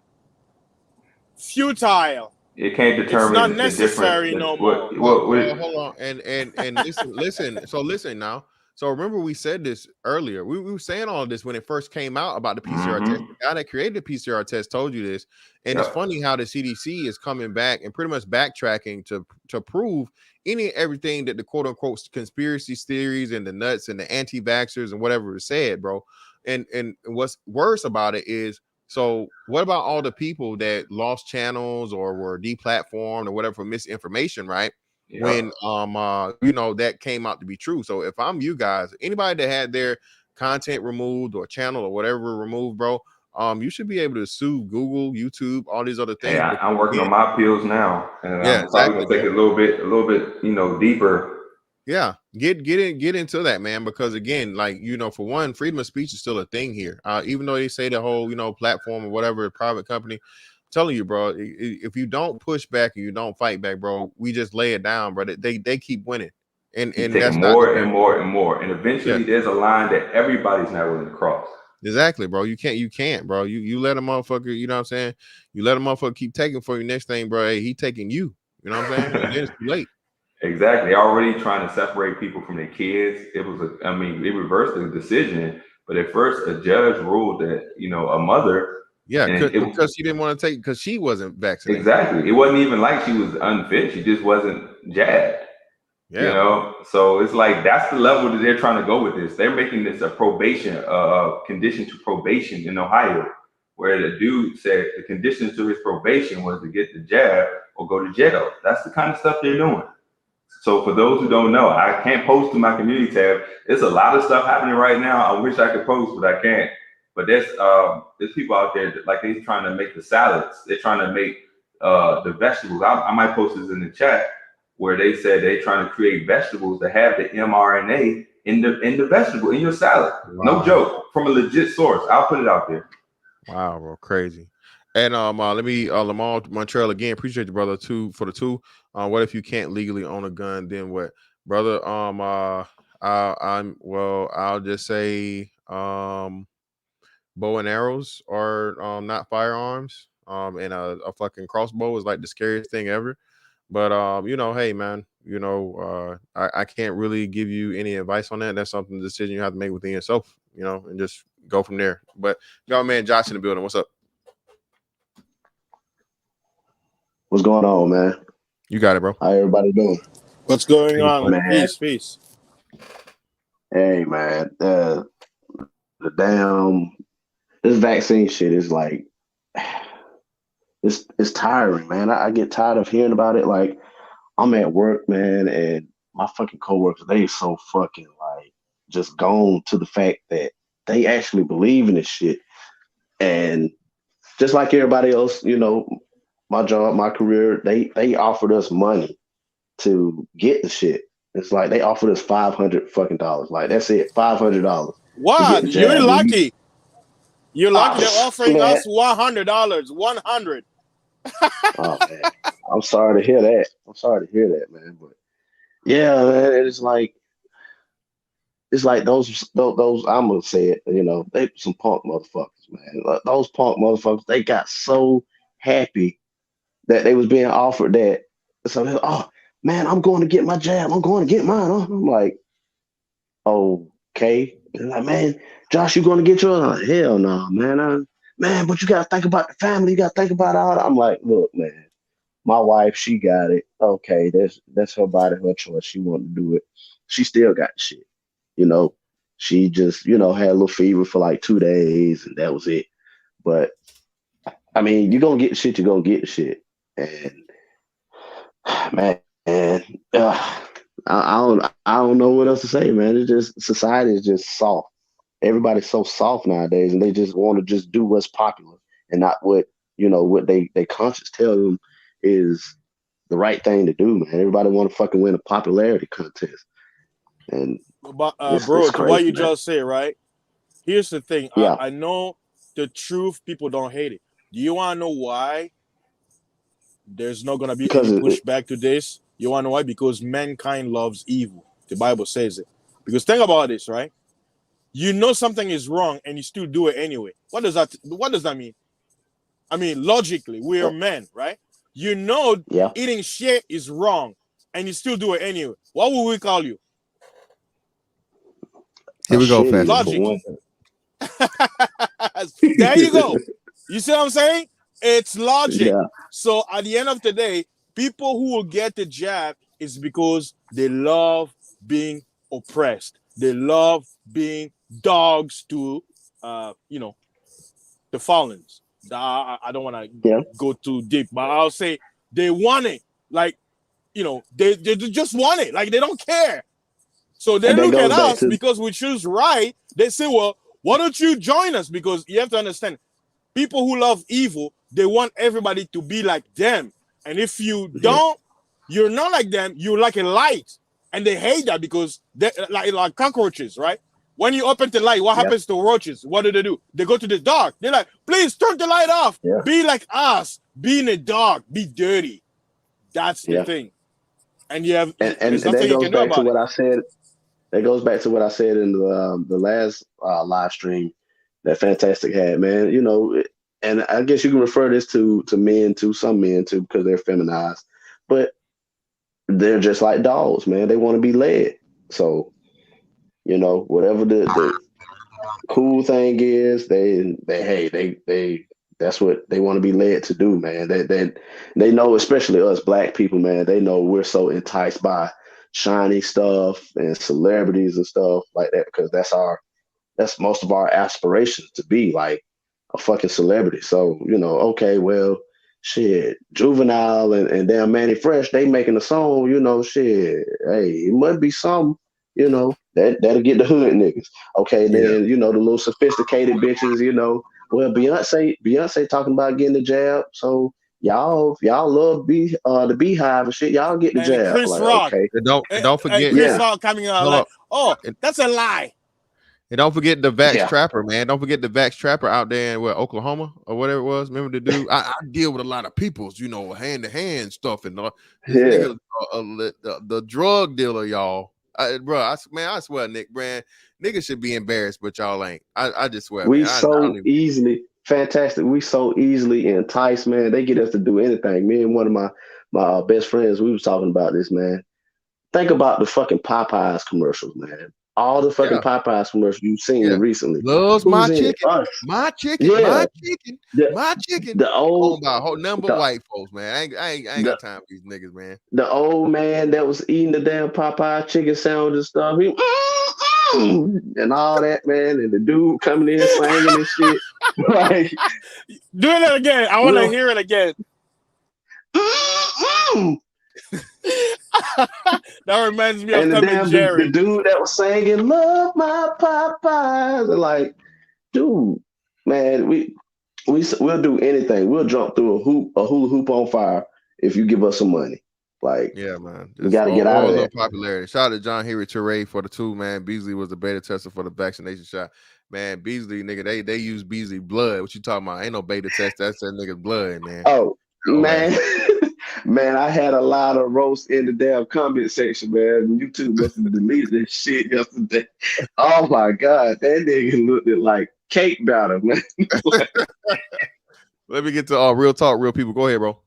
futile. It can't It's determine not necessary no more. Well, hold on, and listen. So listen now. So remember, we said this earlier. We were saying all of this when it first came out about the PCR test. The guy that created the PCR test told you this, and it's funny how the CDC is coming back and pretty much backtracking to prove everything that the quote unquote conspiracy theories and the nuts and the anti-vaxxers and whatever is said, bro. And what's worse about it is, so what about all the people that lost channels or were deplatformed or whatever for misinformation, right? When you know, that came out to be true. So if I'm you guys, anybody that had their content removed or channel or whatever removed, bro, you should be able to sue Google, YouTube, all these other things. Hey, I'm working on my appeals now, and yeah, I'm probably gonna take it a little bit, you know, deeper. Yeah, get into that, man, because again, like, you know, for one, freedom of speech is still a thing here. Even though they say the whole, you know, platform or whatever, private company, I'm telling you, bro, if you don't push back and you don't fight back, bro, we just lay it down, bro. They keep winning, and that's more and more and more, and eventually there's a line that everybody's not willing to cross. Exactly, bro. You can't, bro. You let a motherfucker, you know what I'm saying? You let a motherfucker keep taking for your next thing, bro. Hey, he taking you. You know what I'm saying? And then it's too late. Exactly. They're already trying to separate people from their kids. It reversed the decision, but at first a judge ruled that, you know, a mother. Yeah, because she didn't want to take, because she wasn't vaccinated. Exactly. It wasn't even like she was unfit. She just wasn't jabbed. Yeah. You know, so it's like that's the level that they're trying to go with this. They're making this a probation, condition to probation in Ohio, where the dude said the condition to his probation was to get the jab or go to jail. That's the kind of stuff they're doing. So for those who don't know, I can't post to my community tab. There's a lot of stuff happening right now. I wish I could post, but I can't. But there's people out there that, like, they're trying to make the salads. They're trying to make the vegetables. I might post this in the chat, where they said they're trying to create vegetables that have the mRNA in the vegetable, in your salad. Wow. No joke, from a legit source. I'll put it out there. Wow, bro, crazy. And let me Lamar Montreal again. Appreciate you, brother, for the two. What if you can't legally own a gun? Then what, brother? I'll just say bow and arrows are not firearms. And a fucking crossbow is like the scariest thing ever. But you know, hey man, you know, I can't really give you any advice on that. That's something, decision you have to make within yourself, you know, and just go from there. But y'all, man, Josh in the building. What's up? What's going on, man? You got it, bro. How everybody doing? What's going on, man? Peace. Hey, man. The damn this vaccine shit is like it's tiring, man. I get tired of hearing about it. Like, I'm at work, man, and my fucking coworkers, they so fucking like just gone to the fact that they actually believe in this shit. And just like everybody else, you know, my job, my career, they offered us money to get the shit. It's like they offered us $500 fucking dollars. Like, that's it, $500. What? You're lucky. You're lucky. They're offering us $100. 100. Oh man, I'm sorry to hear that, man. But yeah, man, it's like those I'm gonna say it, you know, they some punk motherfuckers, man. Like, those punk motherfuckers, they got so happy that they was being offered that. So they're, oh man, I'm going to get my jab. I'm going to get mine. I'm like, okay. They're like, man, Josh, you going to get yours? I'm like, hell no, man. Man, but you got to think about the family. You got to think about all that. I'm like, look, man, my wife, she got it. Okay, that's her body, her choice. She wanted to do it. She still got the shit. You know, she just, you know, had a little fever for like 2 days, and that was it. But I mean, you're going to get the shit, you're going to get the shit. And man, I don't know what else to say, man. It's just, society is just soft. Everybody's so soft nowadays, and they just want to just do what's popular. and not what what they conscience tell them is the right thing to do, man. Everybody want to fucking win a popularity contest, and But it's bro, to what crazy, you man. just say, right? Here's the thing. Yeah, I know the truth. People don't hate it. Do you want to know why? There's not gonna be any because pushback to this. You want to know why? Because mankind loves evil. The Bible says it. Because think about this, right? You know something is wrong and you still do it anyway. What does that mean? I mean, logically, we are men, right? You know yeah, eating shit is wrong and you still do it anyway. What will we call you? Here a we go, shit Fast. eater for Logic. one. There you go. You see what I'm saying? It's logic. Yeah, So at the end of the day, people who will get the jab is because they love being oppressed. They love being dogs to, the fallens. I don't want to yeah, go too deep, but I'll say they want it. Like, they just want it. Like, they don't care. So they and that look at goes back us to because we choose right. They say, well, why don't you join us? Because you have to understand, people who love evil, they want everybody to be like them. And if you don't, you're not like them, you're like a light. And they hate that because they're like cockroaches, right? When you open the light, what yeah, happens to roaches? What do? They go to the dark. They're like, please turn the light off. yeah, Be like us. Be in the dark. Be dirty. That's the yeah, thing. And you have and there's that nothing you goes can do back to about it. what I said. That goes back to what I said in the last live stream that Fantastic had, man. And I guess you can refer this to men, to some men too, because they're feminized, but they're just like dogs, man. They want to be led. So whatever the cool thing is, they that's what they want to be led to do, man. They know, especially us black people, man. They know we're so enticed by shiny stuff and celebrities and stuff like that because that's most of our aspirations to be like a fucking celebrity. So, okay, well, shit, Juvenile and damn Manny Fresh, they making a song, shit. Hey, it must be some, that'll get the hood niggas. Okay, Yeah. then, the little sophisticated bitches, well, Beyonce talking about getting the jab. So y'all love the Beehive and shit. Y'all get the And jab. Chris Like, Rock. okay. And don't And forget. Chris Yeah, Rock coming out Hold like, up. oh, And, that's a lie. and don't forget the Vax yeah, Trapper, man. Don't forget the Vax Trapper out there in Oklahoma or whatever it was. Remember the dude? I deal with a lot of people's, hand to hand stuff, and this yeah. nigga, the drug dealer, y'all. Bro, I swear, Nick Brand, niggas should be embarrassed, but y'all ain't. I just swear, We man. I don't so even. easily fantastic. We so easily enticed, man. They get us to do anything. Me and one of my best friends, we was talking about this, man. Think about the fucking Popeyes commercials, man. All the fucking Yeah, Popeyes commercials you've seen yeah. recently. Loves my Who's in it? chicken, Us. my chicken, Yeah. my chicken, The my chicken. the old Owned by a whole number of the white folks, man. I ain't the got time for these niggas, man. the old man that was eating the damn Popeye chicken sandwich and stuff. He and all that, man. And the dude coming in singing and shit. Like, Do it again. I want to well, hear it again. That reminds me of and the Tom and damn the Jerry. dude that was singing "Love My Popeyes," and like, dude, man, we'll do anything. We'll jump through a hula hoop on fire if you give us some money. Like, Yeah, man. we Just got to get or out a of little that. popularity. Shout out to John Henry Toure for the 2, man. Beasley was the beta tester for the vaccination shot. Man, Beasley, nigga, they use Beasley blood. What you talking about? Ain't no beta test. That's that nigga's blood, man. Oh All that. man, man, I had a lot of roast in the damn comment section, man. YouTube must have deleted this shit yesterday. Oh my god, that nigga looked like cake batter, man. Let me get to real talk, real people. Go ahead, bro.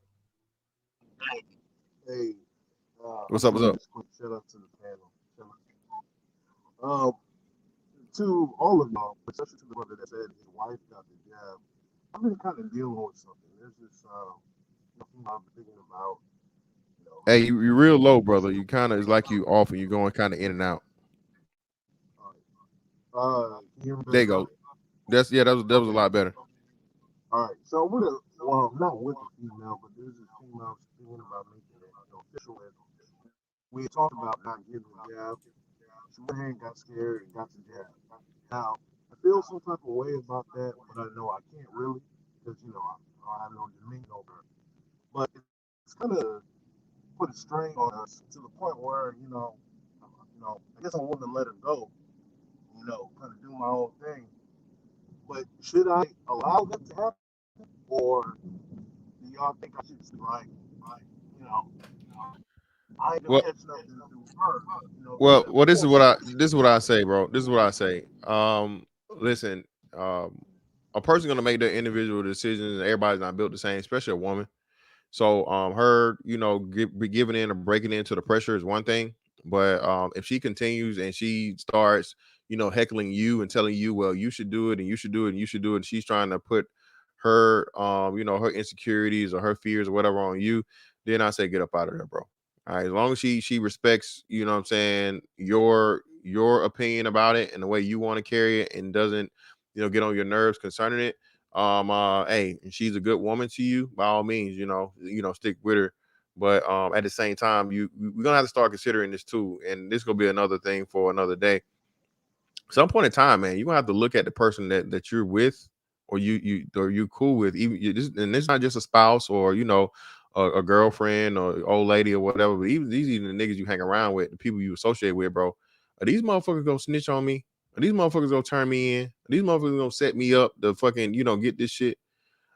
Hey, What's I'm up? What's gonna up? just quick shout out to the panel. To all of y'all, especially to the brother that said his wife got the jab. I've been kind of dealing with something. There's this, I've been thinking about, Hey, you real maybe low, this brother. year. You kind of, it's like you off and you going kind of in and out. Can you hear me There better you now? go. That was a Okay. lot better. All right. So with not with a female, but there's this female thinking about making it, official. We had talked about not getting the jab. She went ahead and got scared and got the jab. Now, I feel some type of way about that, but I know I can't really because I don't have no dominion over her. But it's kind of put a strain on us to the point where I guess I'm willing to let her go. Kind of do my own thing. But should I allow that to happen, or do y'all think I should just be like, you know, I ain't gonna Well, catch nothing through her, well, this is what I unfortunately. this is what I say, bro. This is what I say. Listen, a person gonna make their individual decisions, and everybody's not built the same, especially a woman. So her, giving in or breaking into the pressure is one thing, but if she continues and she starts, heckling you and telling you, well, you should do it and you should do it and you should do it, and she's trying to put her, her insecurities or her fears or whatever on you, then I say get up out of there, bro. All right, as long as she respects, what I'm saying, your opinion about it and the way you want to carry it, and doesn't, get on your nerves concerning it. Hey, and she's a good woman to you, by all means, stick with her. But at the same time, we're gonna have to start considering this too, and this gonna be another thing for another day. Some point in time, man, you're gonna have to look at the person that you're with, or you cool with. And it's not just a spouse, or a girlfriend or old lady or whatever. But even the niggas you hang around with, the people you associate with, bro. Are these motherfuckers gonna snitch on me? Are these motherfuckers gonna turn me in? Are these motherfuckers gonna set me up to fucking get this shit?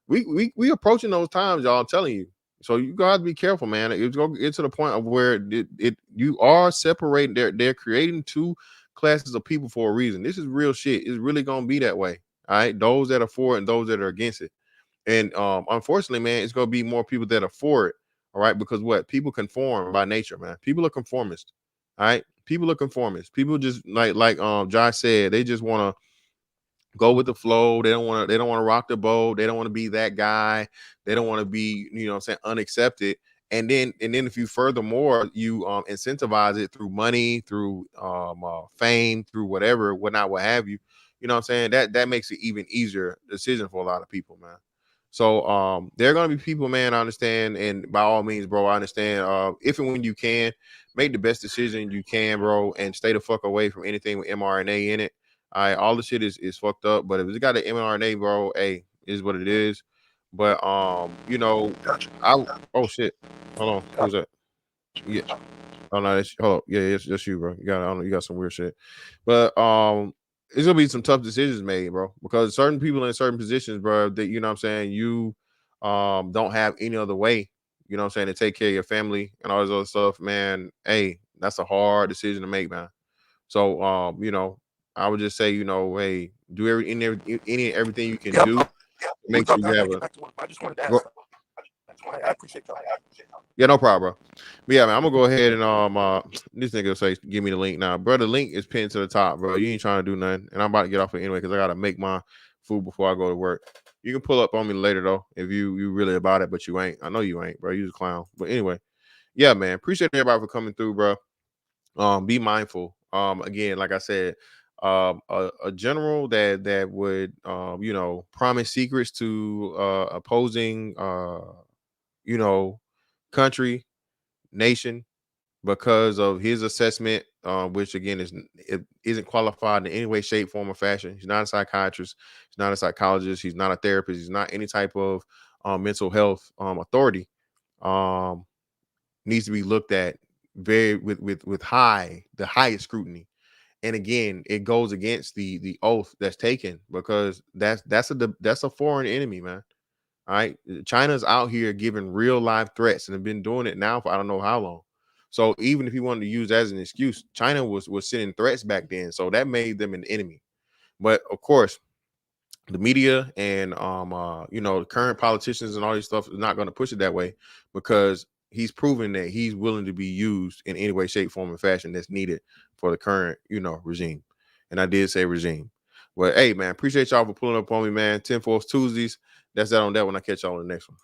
We approaching those times, y'all. I'm telling you. So you gotta be careful, man. It's gonna get to the point of where you are separating. They're creating two classes of people for a reason. This is real shit. It's really gonna be that way. All right, those that are for it and those that are against it. And unfortunately, man, it's gonna be more people that are for it. All right, because what people conform by nature, man. People are conformists. All right, people are conformists. People just like Josh said, they just want to go with the flow. They don't want to rock the boat. They don't want to be that guy. They don't want to be, what I'm saying, unaccepted. And then if you furthermore you incentivize it through money, through fame, through whatever, whatnot, what have you, what I'm saying, that makes it even easier decision for a lot of people, man. So there are gonna be people, man, I understand, and by all means, bro, I understand. If and when you can, make the best decision you can, bro, and stay the fuck away from anything with mRNA in it. All the shit is fucked up, but if it's got an mRNA, bro, hey, is what it is. But oh shit, hold on, who's that? Yeah, oh no, hold up, yeah, it's just you, bro. I don't know, you got some weird shit, but it's gonna be some tough decisions made, bro, because certain people in certain positions, bro, that what I'm saying, you don't have any other way, what I'm saying, to take care of your family and all this other stuff, man. Hey, that's a hard decision to make, man. So I would just say, hey, do any and everything you can do. Make sure you have a I appreciate y'all. Yeah, no problem, bro. But yeah, man, I'm gonna go ahead and this nigga say give me the link now, bro. The link is pinned to the top, bro. You ain't trying to do nothing, and I'm about to get off it anyway because I gotta make my food before I go to work. You can pull up on me later though if you really about it, but you ain't. I know you ain't, bro. You just a clown. But anyway, yeah, man. Appreciate everybody for coming through, bro. Be mindful. Again, like I said, a general that would promise secrets to opposing country, nation, because of his assessment, which again isn't qualified in any way, shape, form, or fashion. He's not a psychiatrist. He's not a psychologist. He's not a therapist. He's not any type of mental health authority. Needs to be looked at very with the highest scrutiny. And again, it goes against the oath that's taken, because that's a foreign enemy, man. All right, China's out here giving real live threats and have been doing it now for I don't know how long. So even if you wanted to use that as an excuse, China was sending threats back then, so that made them an enemy. But of course, the media and current politicians and all this stuff is not going to push it that way, because he's proven that he's willing to be used in any way, shape, form, and fashion that's needed for the current regime. And I did say regime. But hey, man, appreciate y'all for pulling up on me, man. Tinfoil Tuesdays. That's that on that one. I catch y'all on the next one.